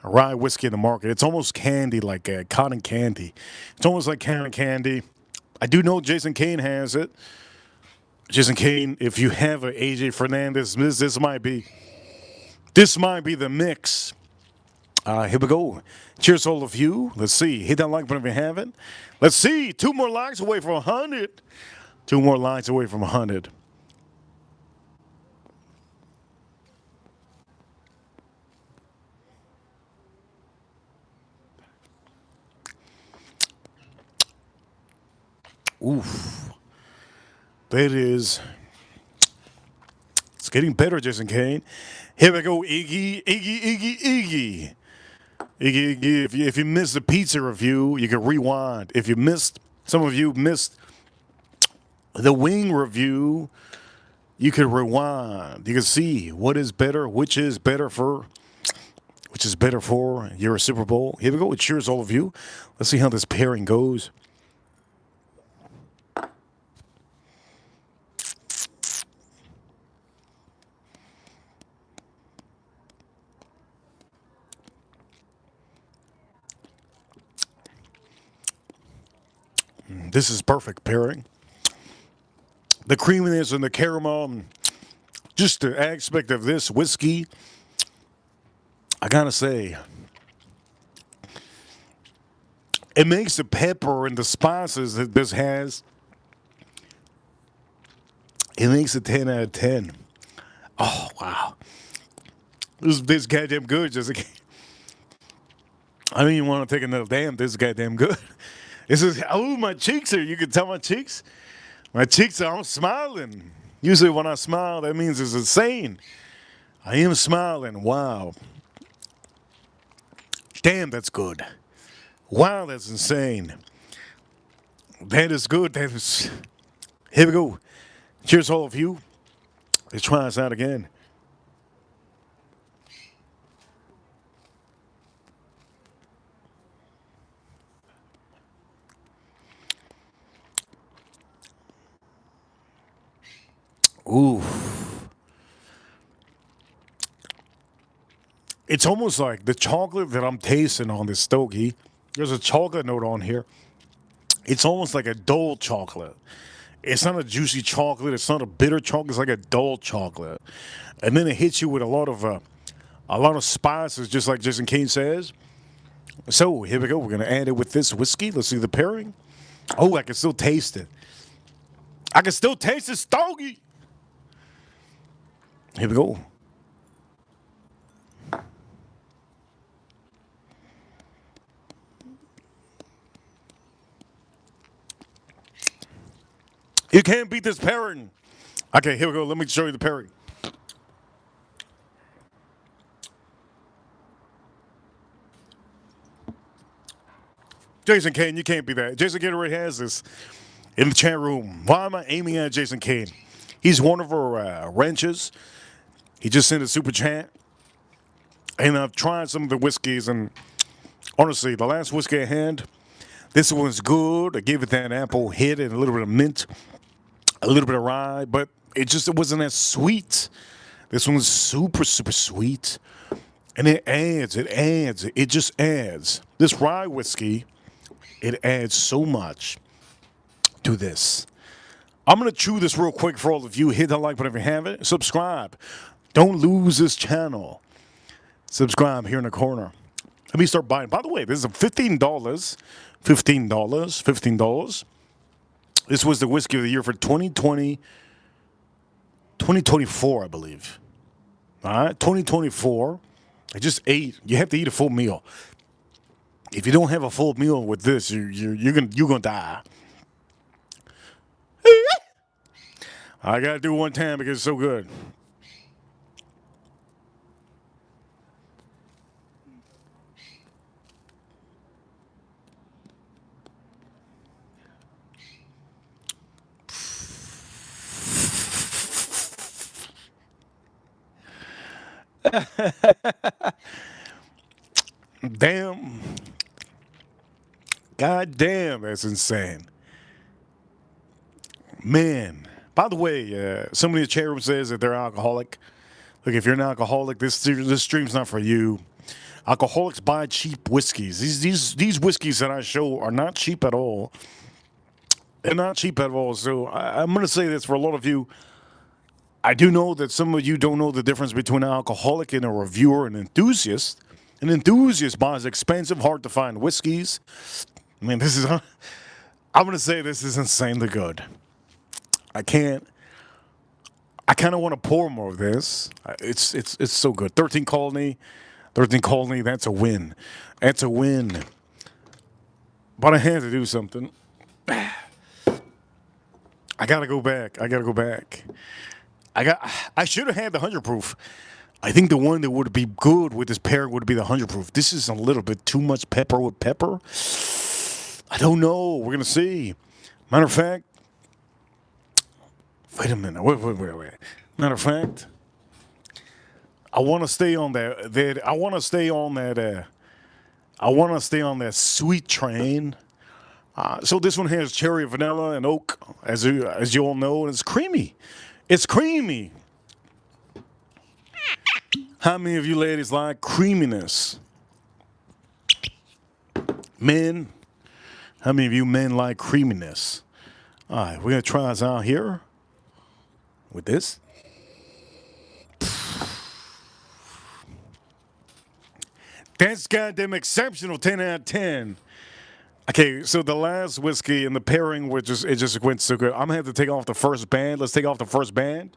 rye whiskey in the market. It's almost candy, like cotton candy. It's almost like cotton candy. I do know Jason Kane has it. Jason Kane, if you have a AJ Fernandez, this might be the mix. Here we go. Cheers, all of you. Let's see. Hit that like button if you haven't. Let's see. 2 more likes away from 100. 2 more likes away from 100. Oof. That is. It's getting better, Jason Kane. Here we go, Iggy. Iggy. If you missed the pizza review, you can rewind. If you missed, some of you missed the wing review, you can rewind. You can see what is better, which is better for your Super Bowl. Here we go. Cheers, all of you. Let's see how this pairing goes. This is perfect pairing. The creaminess and the caramel, just the aspect of this whiskey, I gotta say, it makes the pepper and the spices that this has, it makes a 10 out of 10. Oh, wow. This goddamn good. I don't even want to take another damn. This is goddamn good. This is, oh, my cheeks are, you can tell my cheeks. My cheeks are, I'm smiling. Usually when I smile, that means it's insane. I am smiling. Wow. Damn, that's good. Wow, that's insane. That is good. That is. Here we go. Cheers, all of you. Let's try this out again. Ooh. It's almost like the chocolate that I'm tasting on this stogie. There's a chocolate note on here. It's almost like a dull chocolate. It's not a juicy chocolate. It's not a bitter chocolate. It's like a dull chocolate. And then it hits you with a lot of spices, just like Jason Kane says. So here we go. We're gonna add it with this whiskey. Let's see the pairing. Oh, I can still taste it. I can still taste the stogie. Here we go. You can't beat this pairing. Okay, here we go. Let me show you the pairing. Jason Kane, you can't be that. Jason Kane already has this in the chat room. Why am I aiming at Jason Kane? He's one of our wrenches. He just sent a super chat. And I've tried some of the whiskeys, and honestly, the last whiskey I had, this one's good. I gave it that apple hit and a little bit of mint, a little bit of rye, but it wasn't as sweet. This one's super, super sweet. And it just adds. This rye whiskey, it adds so much to this. I'm going to chew this real quick for all of you. Hit that like button if you haven't. Subscribe. Don't lose this channel. Subscribe here in the corner. Let me start buying. By the way, this is $15. $15. This was the whiskey of the year for 2024, I believe. All right, 2024. I just ate. You have to eat a full meal. If you don't have a full meal with this, you're gonna die. I gotta do it one time because it's so good. Damn. God damn, that's insane. Man. By the way, somebody in the chat room says that they're alcoholic. Look, if you're an alcoholic, this stream's not for you. Alcoholics buy cheap whiskeys. These whiskeys that I show are not cheap at all. They're not cheap at all. So I'm going to say this for a lot of you. I do know that some of you don't know the difference between an alcoholic and a reviewer and an enthusiast. An enthusiast buys expensive, hard to find whiskeys. I mean, I'm going to say this is insanely good. I kind of want to pour more of this. It's so good. 13 Colony, that's a win. That's a win. But I had to do something. I got to go back. I should have had the 100 proof. I think the one that would be good with this pairing would be the 100 proof. This is a little bit too much pepper with pepper. I don't know. We're going to see. Matter of fact, wait a minute. Wait. Matter of fact, I want to stay on that. I want to stay on that sweet train. So this one has cherry, vanilla, and oak, as you all know, and it's creamy. It's creamy. How many of you ladies like creaminess? Men, how many of you men like creaminess? All right, we're going to try this out here with this. That's goddamn exceptional, 10 out of 10. Okay, so the last whiskey and the pairing, it just went so good. I'm going to have to take off the first band. Let's take off the first band.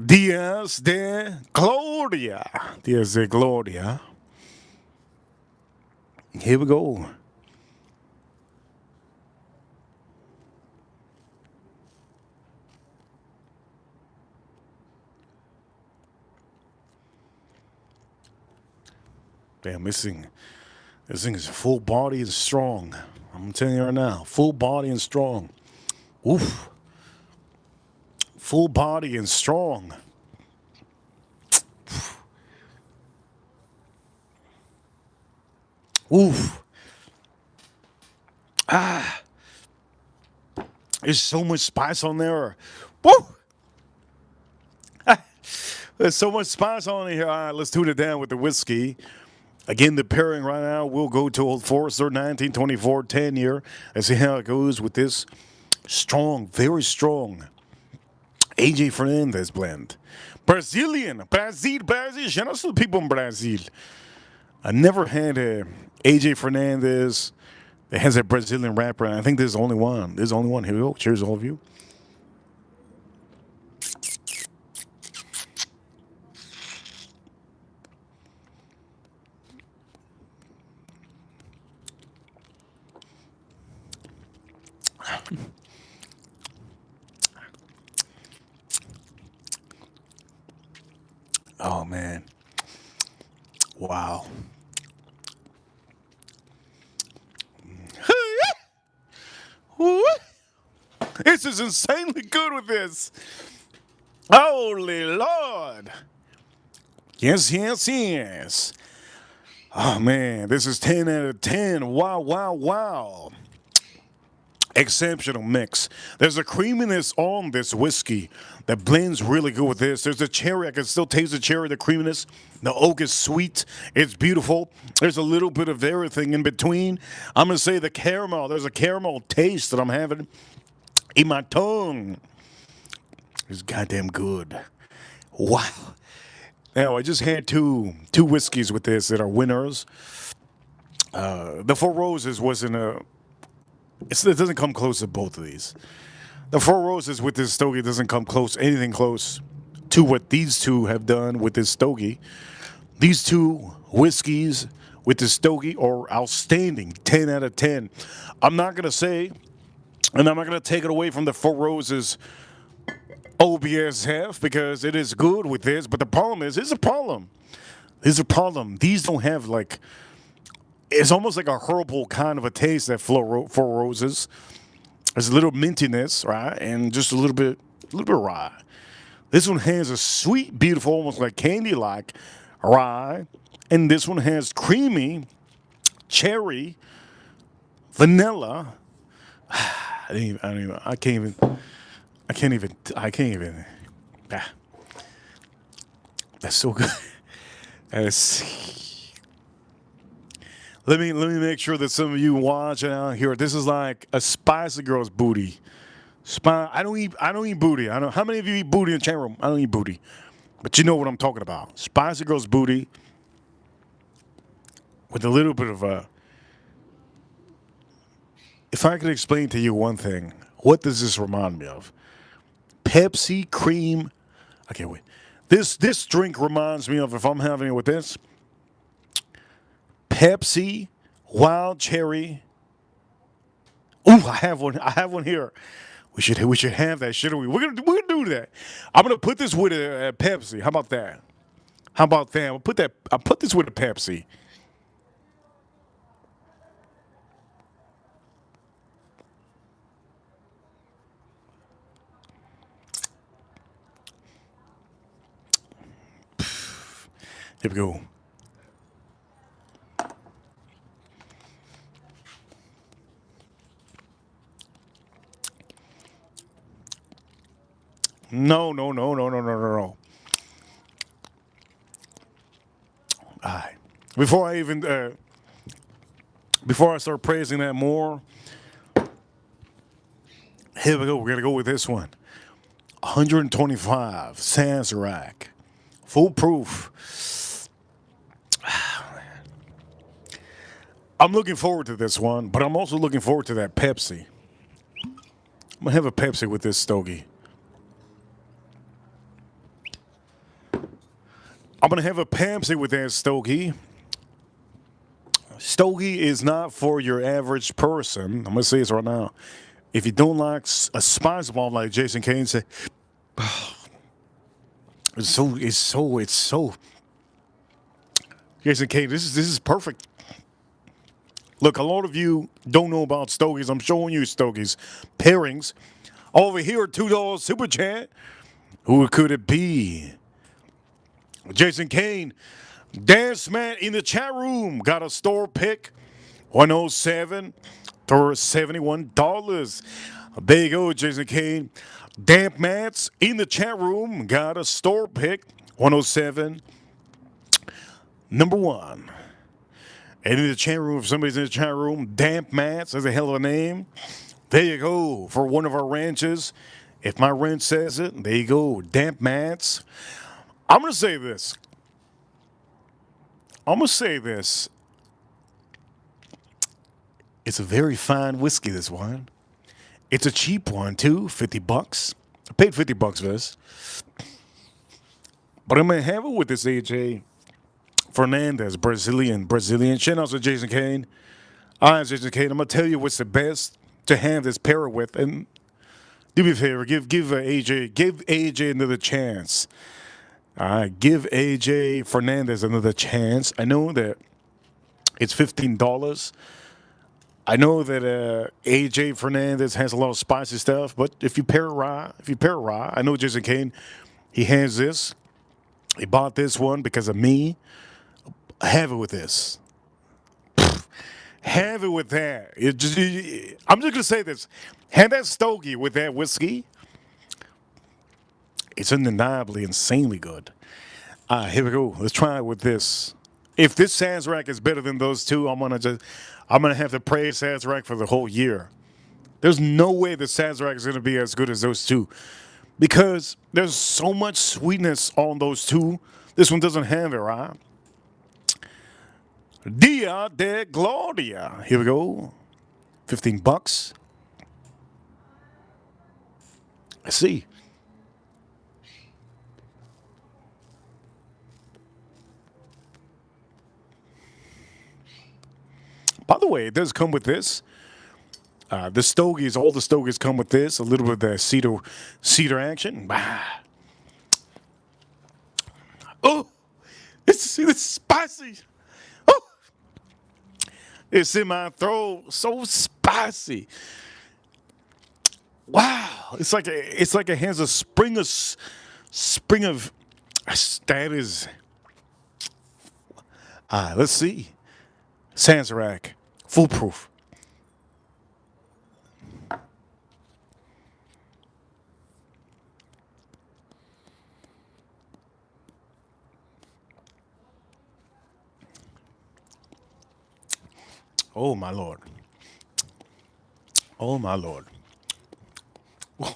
Dias de Gloria. Dias de Gloria. Here we go. Damn, this thing is full body and strong. I'm telling you right now, full body and strong. Oof. Full body and strong. Oof. There's so much spice on there. Woo! There's so much spice on here. All right, let's tune it down with the whiskey. Again, the pairing right now will go to Old Forester 1924 10-year. Let's see how it goes with this strong, very strong AJ Fernandez blend. Brazil. Je know some people in Brazil. I never had a AJ Fernandez that has a Brazilian rapper, and I think there's only one. There's only one. Here we go. Cheers, all of you. Oh man. Wow. This is insanely good with this. Holy Lord. Yes, yes, yes. Oh man, this is 10 out of 10. Wow, wow, wow. Exceptional mix. There's a creaminess on this whiskey that blends really good with this. There's a cherry. I can still taste the cherry, the creaminess. The oak is sweet. It's beautiful. There's a little bit of everything in between. I'm going to say the caramel. There's a caramel taste that I'm having in my tongue. It's goddamn good. Wow. Now, I just had two whiskeys with this that are winners. The Four Roses wasn't a... it doesn't come close to both of these. The Four Roses with this stogie doesn't come close, anything close to what these two have done with this stogie. These two whiskeys with this stogie are outstanding, 10 out of 10. I'm not going to say, and I'm not going to take it away from the Four Roses OBSF because it is good with this, but the problem is, there's a problem. There's a problem. These don't have like... it's almost like a herbal kind of a taste that Four Roses. There's a little mintiness, right, and just a little bit rye. This one has a sweet, beautiful, almost like candy-like rye, and this one has creamy cherry, vanilla. I can't even. Ah, that's so good. That's. Let me make sure that some of you watching out here. This is like a spicy girl's booty. I don't eat booty. I don't. How many of you eat booty in the chat room? I don't eat booty, but you know what I'm talking about. Spicy girl's booty with a little bit of a. If I could explain to you one thing, what does this remind me of? Pepsi cream. Okay, wait. This drink reminds me of, if I'm having it with this, Pepsi wild cherry. Ooh, I have one. I have one here. We should have that, shouldn't we? We're gonna do that. I'm gonna put this with a Pepsi. How about that? How about that? I'll put this with a Pepsi. Here we go. No. All right. Before I start praising that more, here we go. We're gonna go with this one. 125 Sazerac, foolproof. I'm looking forward to this one, but I'm also looking forward to that Pepsi. I'm gonna have a Pepsi with this stogie. I'm gonna have a Pepsi with that stogie. Stogie is not for your average person. I'm gonna say this right now. If you don't like a spice bomb, like Jason Kane said, it's so. Jason Kane, this is perfect. Look, a lot of you don't know about stogies. I'm showing you stogies. Pairings. Over here, $2 super chat. Who could it be? Jason Kane. Dance Man in the chat room. Got a store pick. 107 for $71. There you go, Jason Kane. Damp Mats in the chat room. Got a store pick. 107. Number one. And in the chat room, if somebody's in the chat room, Damp Mats, that's a hell of a name. There you go, for one of our ranches. If my ranch says it, there you go, Damp Mats. I'm going to say this. I'm gonna say this. It's a very fine whiskey, this one. It's a cheap one too, $50. I paid $50 for this. But I'm gonna have it with this AJ Fernandez, Brazilian. Shout out to Jason Kane. All right, Jason Kane, I'm gonna tell you what's the best to have this pair with. And do me a favor, give AJ another chance. All right, give AJ Fernandez another chance. I know that it's $15. I know that AJ Fernandez has a lot of spicy stuff, but if you pair rye, I know Jason Kane, he has this. He bought this one because of me. Have it with this. Have it with that. I'm just gonna say this. Have that stogie with that whiskey. It's undeniably insanely good. Here we go. Let's try it with this. If this Sazerac is better than those two, I'm gonna have to praise Sazerac for the whole year. There's no way the Sazerac is gonna be as good as those two because there's so much sweetness on those two. This one doesn't have it, right? Dia de Gloria. Here we go. $15. Let's see. By the way, it does come with this. The stogies, all the stogies come with this. A little bit of the cedar action. Oh, it's spicy. Oh, it's in my throat. So spicy. Wow, it's like it has a spring of. That is. Let's see. Sazerac, foolproof. Oh my lord. Oh my lord. Wow.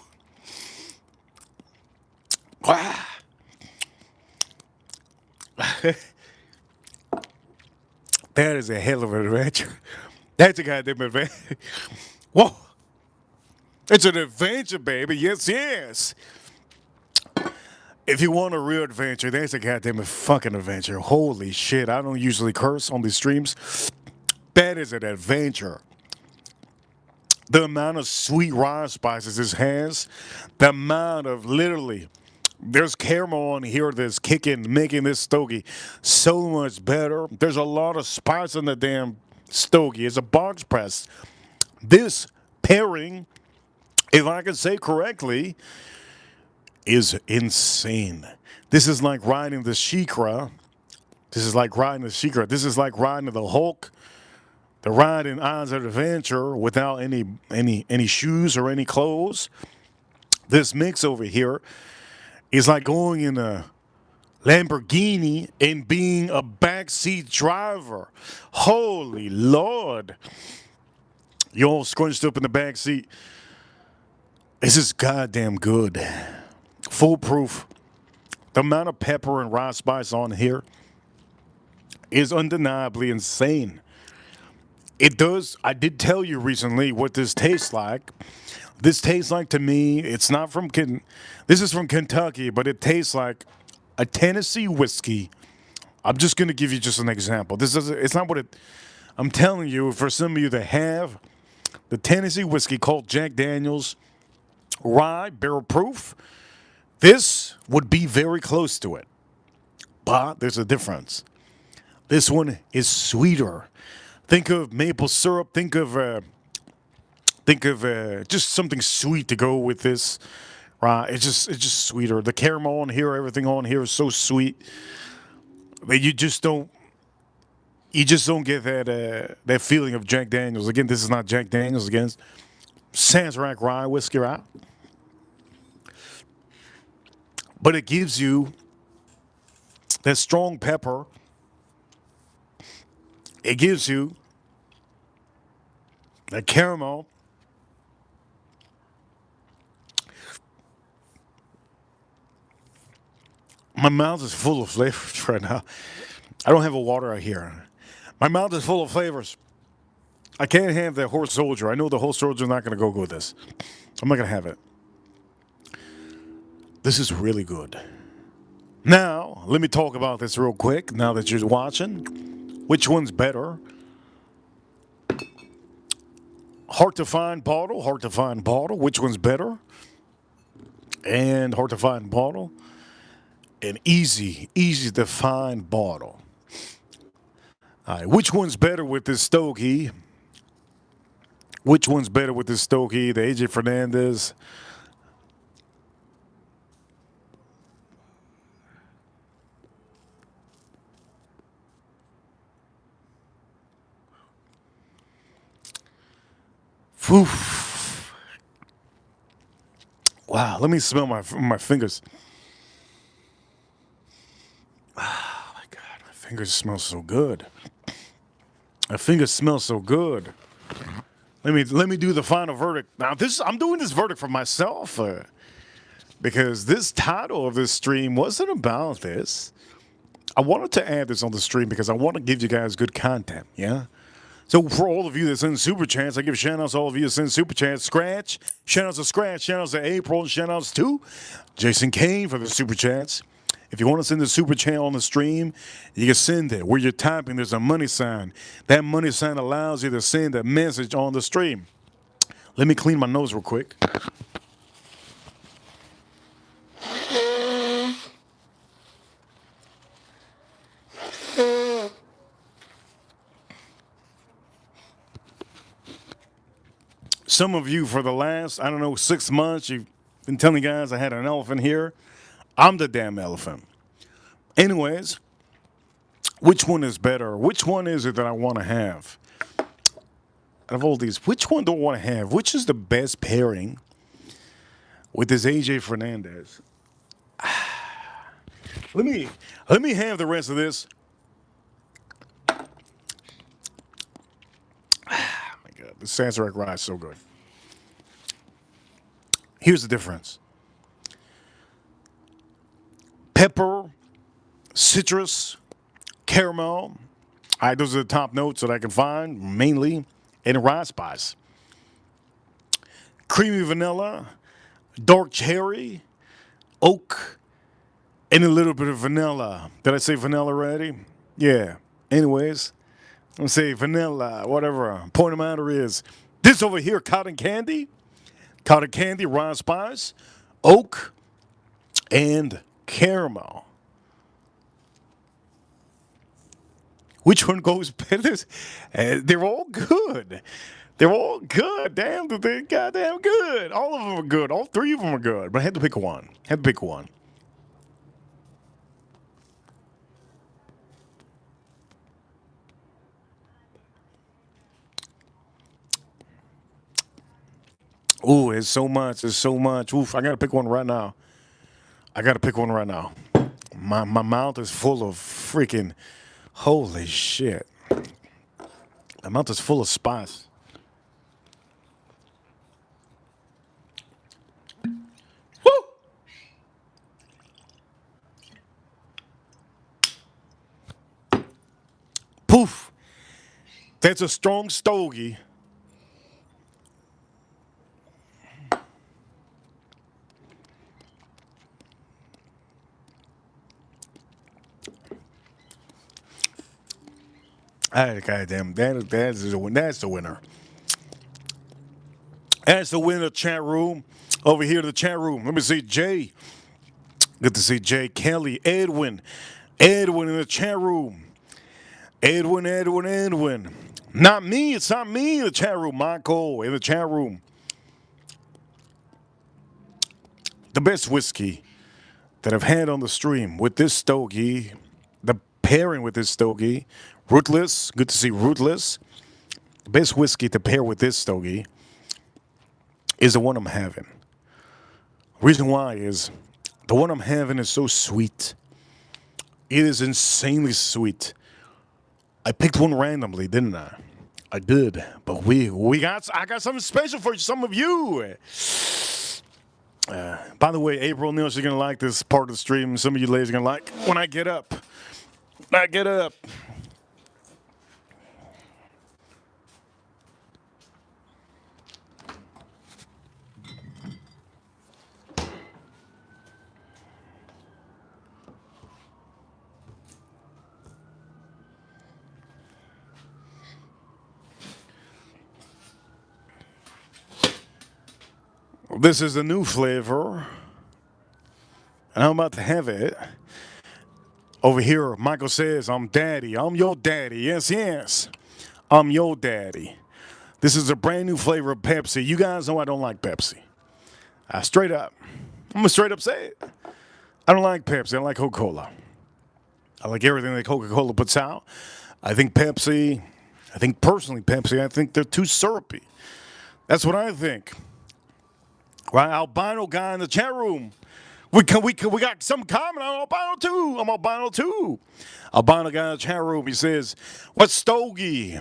That is a hell of an adventure. That's a goddamn adventure. Whoa. It's an adventure, baby. Yes, yes. If you want a real adventure, that's a goddamn fucking adventure. Holy shit. I don't usually curse on these streams. That is an adventure. The amount of sweet rye spices this has, the amount of literally, there's caramel on here that's kicking, making this stogie so much better. There's a lot of spice in the damn stogie. It's a box press. This pairing, if I can say correctly, is insane. This is like riding the Shikra. This is like riding the Shikra. This is like riding the Hulk. The ride in Eyes of Adventure without any shoes or any clothes. This mix over here is like going in a Lamborghini and being a backseat driver. Holy Lord. You all scrunched up in the back seat. This is goddamn good. Foolproof. The amount of pepper and rye spice on here is undeniably insane. It does. I did tell you recently what this tastes like. This tastes like to me, it's not from this is from Kentucky, but it tastes like a Tennessee whiskey. I'm just going to give you just an example. It's not what it, I'm telling you, for some of you that have the Tennessee whiskey called Jack Daniels rye barrel proof, this would be very close to it. But there's a difference. This one is sweeter. Think of maple syrup. Think of just something sweet to go with this. Right? It's just sweeter. The caramel on here, everything on here is so sweet. But you just don't get that feeling of Jack Daniels. Again, this is not Jack Daniels. Again, Sazerac rye whiskey, right? But it gives you that strong pepper. It gives you that caramel. My mouth is full of flavors right now. I don't have a water out here. My mouth is full of flavors. I can't have that horse soldier. I know the horse soldier is not going to go with this. I'm not going to have it. This is really good. Now, let me talk about this real quick. Now that you're watching, which one's better? Hard to find bottle, hard to find bottle. Which one's better? And hard to find bottle. And easy to find bottle. All right, which one's better with this stogie? Which one's better with this stogie? The AJ Fernandez. Oof. Wow, let me smell my fingers. Oh my God, my fingers smell so good. My fingers smell so good. Let me do the final verdict. Now I'm doing this verdict for myself because this title of this stream wasn't about this. I wanted to add this on the stream because I want to give you guys good content. Yeah. So for all of you that send super chats, I give shout outs to all of you that send super chats. Scratch, shout outs to Scratch, shout outs to April, and shout outs to Jason Kane for the super chats. If you want to send the super chat on the stream, you can send it. Where you're typing, there's a money sign. That money sign allows you to send a message on the stream. Let me clean my nose real quick. Some of you for the last, 6 months, you've been telling guys I had an elephant here. I'm the damn elephant. Anyways, which one is better? Which one is it that I want to have? Out of all these, which one do I want to have? Which is the best pairing with this AJ Fernandez? Let me have the rest of this. The Sazerac rye is so good. Here's the difference. Pepper, citrus, caramel. All right, those are the top notes that I can find, mainly, and rye spice. Creamy vanilla, dark cherry, oak, and a little bit of vanilla. Did I say vanilla already? Yeah. Anyways. I'm say vanilla, whatever. Point of matter is this over here, cotton candy, rye spice, oak, and caramel. Which one goes better? They're all good. They're all good. Damn, they're goddamn good. All of them are good. All three of them are good. But I had to pick one. Ooh, it's so much. Oof, I gotta pick one right now. My mouth is full of freaking, holy shit. My mouth is full of spice. Woo! Poof. That's a strong stogie. Goddamn, that's the winner. That's the winner, chat room. Over here to the chat room. Let me see Jay. Good to see Jay, Kelly, Edwin in the chat room. Edwin. Not me, it's not me in the chat room. Michael in the chat room. The best whiskey that I've had on the stream with this stogie, the pairing with this stogie, Rootless, good to see Rootless. The best whiskey to pair with this stogie is the one I'm having. Reason why is the one I'm having is so sweet. It is insanely sweet. I picked one randomly, didn't I? I did, but I got something special for some of you. By the way, April Neal, you're gonna like this part of the stream. Some of you ladies are gonna like when I get up. Now get up. This is a new flavor, and I'm about to have it. Over here, Michael says, I'm daddy. I'm your daddy. Yes, yes. I'm your daddy. This is a brand new flavor of Pepsi. You guys know I don't like Pepsi. Straight up. I'm going to straight up say it. I don't like Pepsi. I like Coca-Cola. I like everything that Coca-Cola puts out. I think personally Pepsi, I think they're too syrupy. That's what I think. Right, albino guy in the chat room. We got some comment on albino too. I'm albino too. Albino guy in the chat room. He says, "What stogie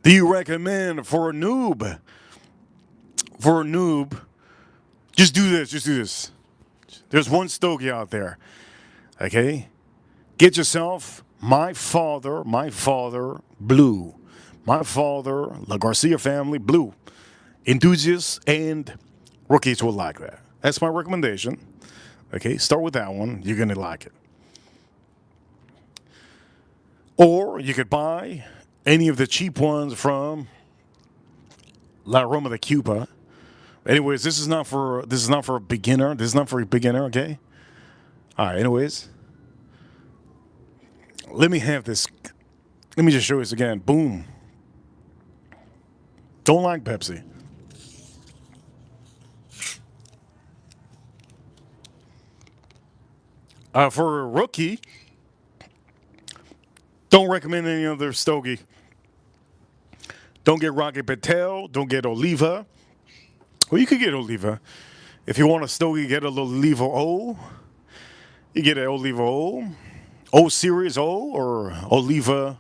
do you recommend for a noob? For a noob, just do this. Just do this. There's one stogie out there. Okay, get yourself my father, blue, my father, La Garcia family, blue. Enthusiasts and rookies will like that. That's my recommendation. Okay, start with that one. You're going to like it. Or you could buy any of the cheap ones from La Roma de Cuba. Anyways, this is not for a beginner. This is not for a beginner, okay? All right, anyways. Let me have this. Let me just show you this again. Boom. Don't like Pepsi. For a rookie, don't recommend any other stogie. Don't get Rocky Patel. Don't get Oliva. Well, you could get Oliva. If you want a stogie, get a little Oliva O. You get an Oliva O. O Series O or Oliva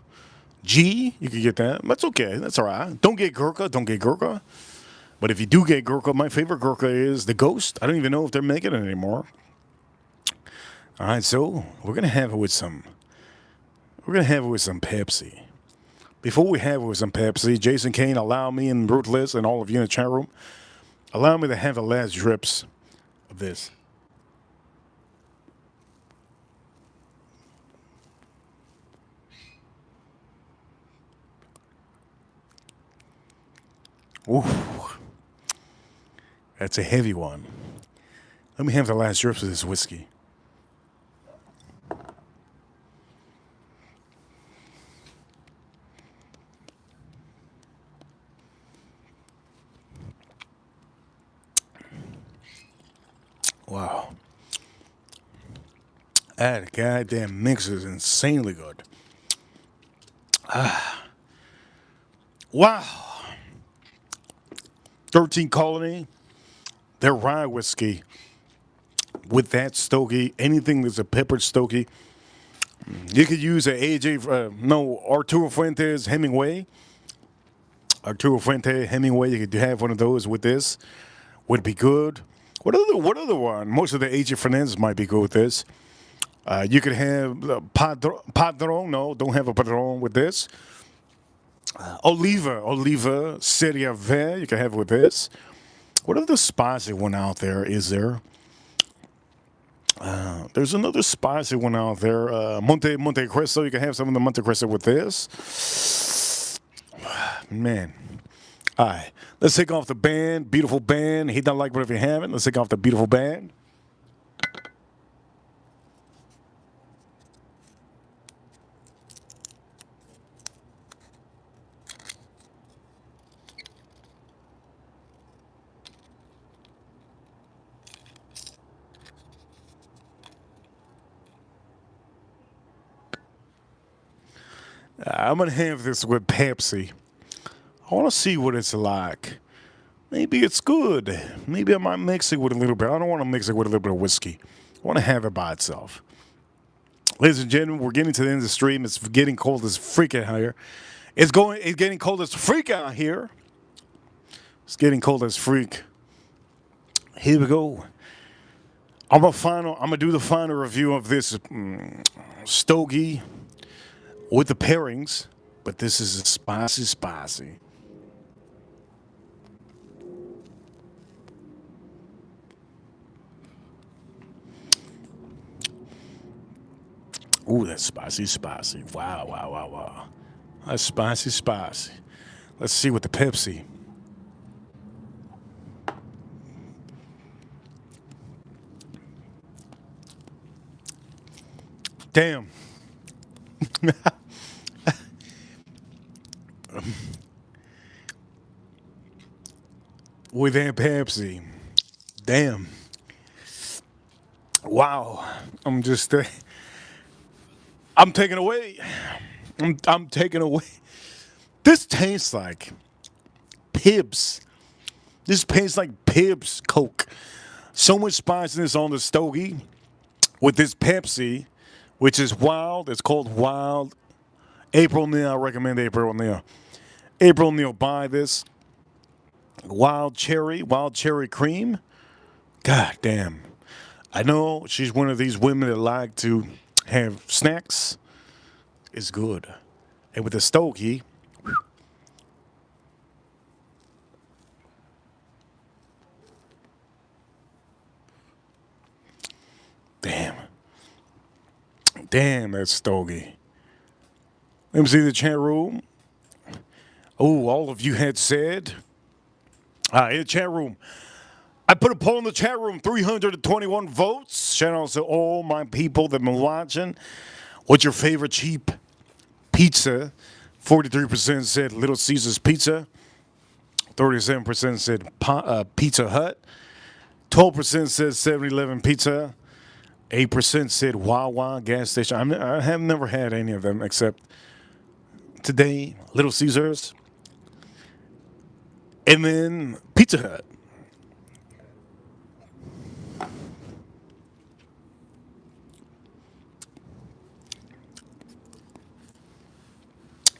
G. You could get that. That's okay. That's all right. Don't get Gurkha. Don't get Gurkha. But if you do get Gurkha, my favorite Gurkha is the Ghost. I don't even know if they're making it anymore. All right, so we're gonna have it with some. We're gonna have it with some Pepsi. Before we have it with some Pepsi, Jason Kane, allow me and Ruthless and all of you in the chat room, allow me to have the last drips of this. Ooh, that's a heavy one. Let me have the last drips of this whiskey. Wow. That goddamn mix is insanely good. Wow. 13 Colony, their rye whiskey with that stogie, anything that's a peppered stogie. You could use Arturo Fuentes Hemingway. Arturo Fuente Hemingway, you could have one of those with this. Would be good. What other one? Most of the AJ Fernandez might be good with this. You could have Padron. No, don't have a Padron with this. Oliva Seria V. You can have it with this. What other spicy one out there is there? There's another spicy one out there. Monte Cristo. You can have some of the Monte Cristo with this. Man. All right. Let's take off the band. Beautiful band. He don't like whatever you have it. Let's take off the beautiful band. I'm going to have this with Pepsi. I want to see what it's like. Maybe it's good. Maybe I might mix it with a little bit. I don't want to mix it with a little bit of whiskey. I want to have it by itself. Ladies and gentlemen, we're getting to the end of the stream. It's getting cold as freak out here. It's getting cold as freak out here. It's getting cold as freak. Here we go. I'm gonna do the final review of this stogie. with the pairings, but this is a spicy, spicy. Ooh, that's spicy, spicy. Wow, wow, wow, wow. That's spicy, spicy. Let's see what the Pepsi. Damn. With that Pepsi. Damn. Wow. I'm just. I'm taking away. I'm taking away. This tastes like Pibbs. This tastes like Pibbs Coke. So much spiciness on the stogie with this Pepsi, which is wild. It's called Wild. April Neal. I recommend April Neal. April Neal, buy this. Wild cherry cream. God damn. I know she's one of these women that like to have snacks. It's good. And with the stogie, damn. Damn, that stogie. Let me see the chat room. Oh, all of you had said. In the chat room. I put a poll in the chat room, 321 votes. Shout out to all my people that have been watching. What's your favorite cheap pizza? 43% said Little Caesars Pizza. 37% said Pizza Hut. 12% said 7-Eleven Pizza. 8% said Wawa gas station. I have never had any of them except today, Little Caesars. And then Pizza Hut.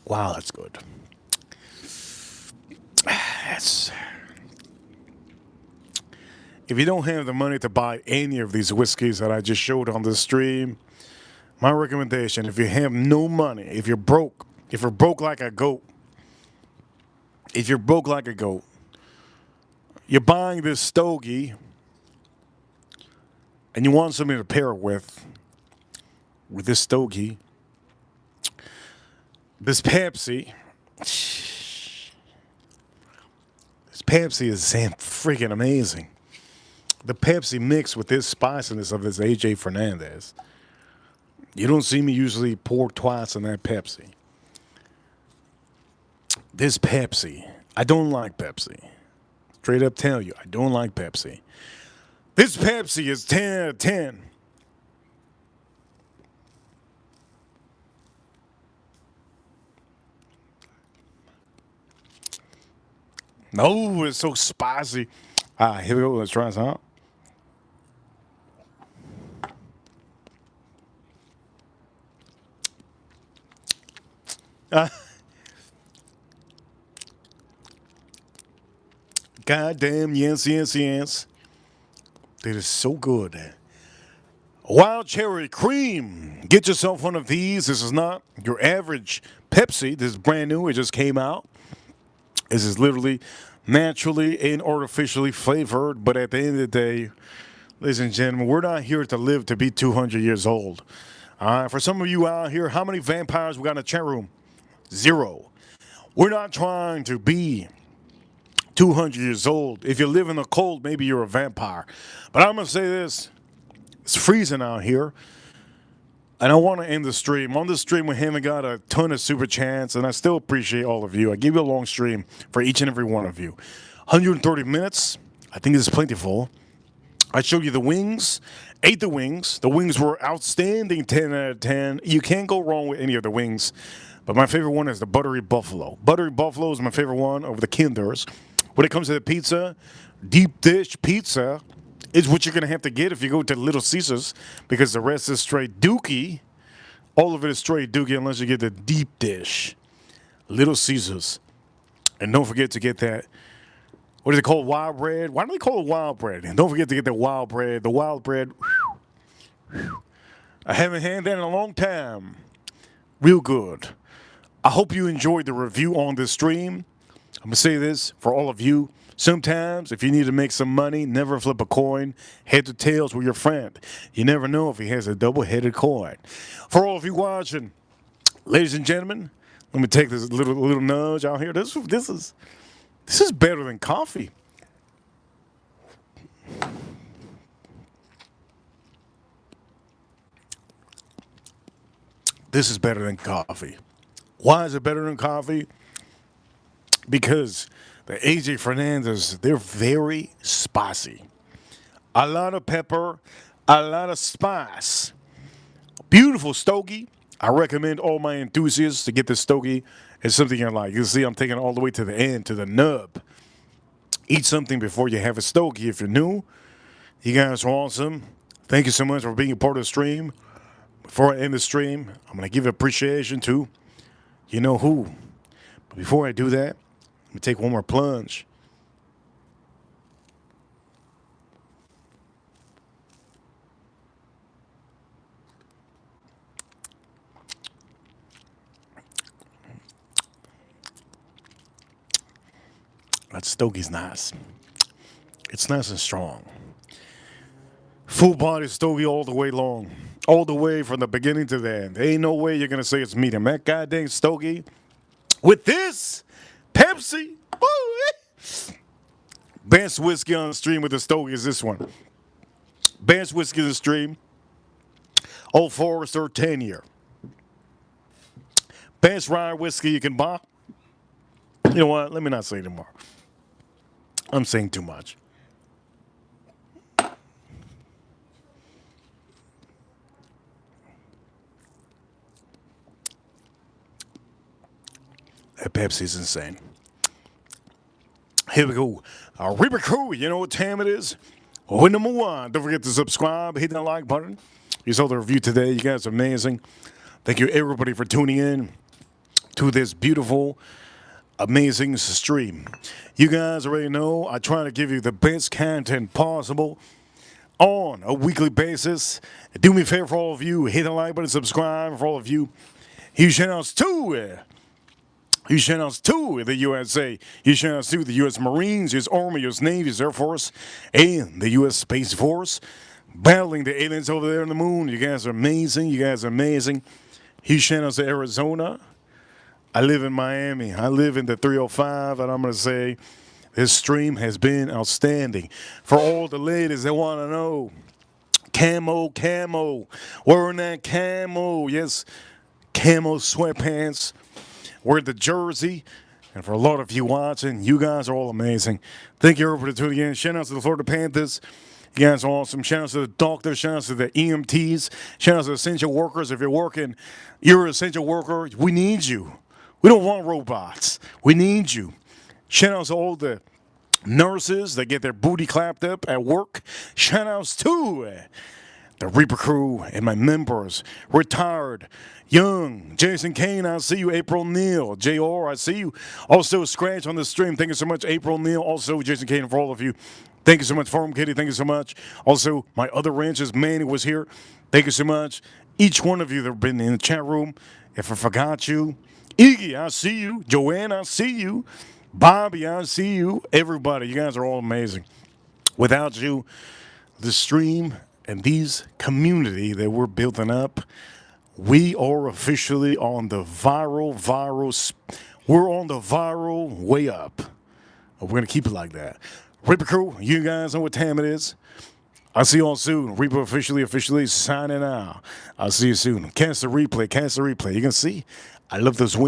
Wow, that's good. That's. If you don't have the money to buy any of these whiskeys that I just showed on the stream, my recommendation, if you have no money, if you're broke like a goat, you're buying this stogie and you want something to pair it with this stogie, this Pepsi. This Pepsi is freaking amazing. The Pepsi mixed with this spiciness of this AJ Fernandez. You don't see me usually pour twice in that Pepsi. This Pepsi, I don't like Pepsi. Straight up tell you, I don't like Pepsi. This Pepsi is 10 out of 10. No, it's so spicy. Here we go. Let's try this out. God damn, yes. It is so good. Wild cherry cream. Get yourself one of these. This is not your average Pepsi. This is brand new. It just came out. This is literally naturally and artificially flavored. But at the end of the day, ladies and gentlemen, we're not here to live to be 200 years old. For some of you out here, how many vampires we got in the chat room? 0. We're not trying to be 200 years old. If you live in the cold, maybe you're a vampire. But I'm going to say this. It's freezing out here. And I want to end the stream. On the stream, we haven't got a ton of super chats, and I still appreciate all of you. I give you a long stream for each and every one of you. 130 minutes. I think this is plentiful. I showed you the wings. Ate the wings. The wings were outstanding, 10 out of 10. You can't go wrong with any of the wings. But my favorite one is the Buttery Buffalo. Buttery Buffalo is my favorite one over the Kinders. When it comes to the pizza, deep dish pizza is what you're going to have to get if you go to Little Caesars, because the rest is straight dookie. All of it is straight dookie unless you get the deep dish. Little Caesars. And don't forget to get that, what is it called, wild bread? Why do they call it wild bread? And don't forget to get the wild bread. The wild bread, I haven't had that in a long time. real good. I hope you enjoyed the review on this stream. I'm going to say this for all of you. Sometimes, if you need to make some money, never flip a coin. Head to tails with your friend. You never know if he has a double-headed coin. For all of you watching, ladies and gentlemen, let me take this little nudge out here. This is better than coffee. This is better than coffee. Why is it better than coffee? Because the AJ Fernandez, they're very spicy. A lot of pepper, a lot of spice. Beautiful stogie. I recommend all my enthusiasts to get this stogie. It's something you like. You see, I'm taking it all the way to the end, to the nub. Eat something before you have a stogie if you're new. You guys are awesome. Thank you so much for being a part of the stream. Before I end the stream, I'm going to give appreciation to you know who. But before I do that, let me take one more plunge. That stogie's nice. It's nice and strong. Full body stogie all the way long. All the way from the beginning to the end. There ain't no way you're going to say it's medium. That goddamn stogie with this Pepsi. Woo, best whiskey on the stream with the stogie is this one. Best whiskey on the stream. Old Forester 10-year. Best rye whiskey you can buy. You know what? Let me not say anymore. I'm saying too much. That Pepsi's insane. Here we go. Reaper Crew, you know what time it is? Oh, number one. Don't forget to subscribe, hit that like button. You saw the review today. You guys are amazing. Thank you, everybody, for tuning in to this beautiful, amazing stream. You guys already know I try to give you the best content possible on a weekly basis. Do me a favor for all of you. Hit the like button, subscribe for all of you. Huge shout-outs to Huge shout-outs to the USA. Huge shout-outs to the U.S. Marines, U.S. Army, U.S. Navy, U.S. Air Force, and the U.S. Space Force. Battling the aliens over there on the moon. You guys are amazing. You guys are amazing. Huge shout-outs to Arizona. I live in Miami. I live in the 305, and I'm going to say this stream has been outstanding. For all the ladies that want to know, camo, wearing that camo. Yes, camo sweatpants. Wear the jersey. And for a lot of you watching, you guys are all amazing. Thank you everybody for tuning in. Shout out to the Florida Panthers. You guys are awesome. Shout out to the doctors. Shout out to the EMTs. Shout out to the essential workers. If you're an essential worker, we need you. We don't want robots. We need you. Shout out to all the nurses that get their booty clapped up at work. Shout outs to the Reaper Crew and my members. Retired, young, Jason Kane, I see you. April Neal, JR, I see you. Also, Scratch on the stream. Thank you so much, April Neal. Also, Jason Kane, for all of you. Thank you so much, Farm Kitty. Thank you so much. Also, my other ranches, Manny was here. Thank you so much. Each one of you that have been in the chat room. If I forgot you, Iggy, I see you. Joanne, I see you. Bobby, I see you. Everybody, you guys are all amazing. Without you, the stream and these community that we're building up, we are officially on the we're on the viral way up. We're going to keep it like that. Reaper Crew, you guys know what time it is. I'll see you all soon. Reaper officially signing out. I'll see you soon. Cast the replay. You can see, I love those wings.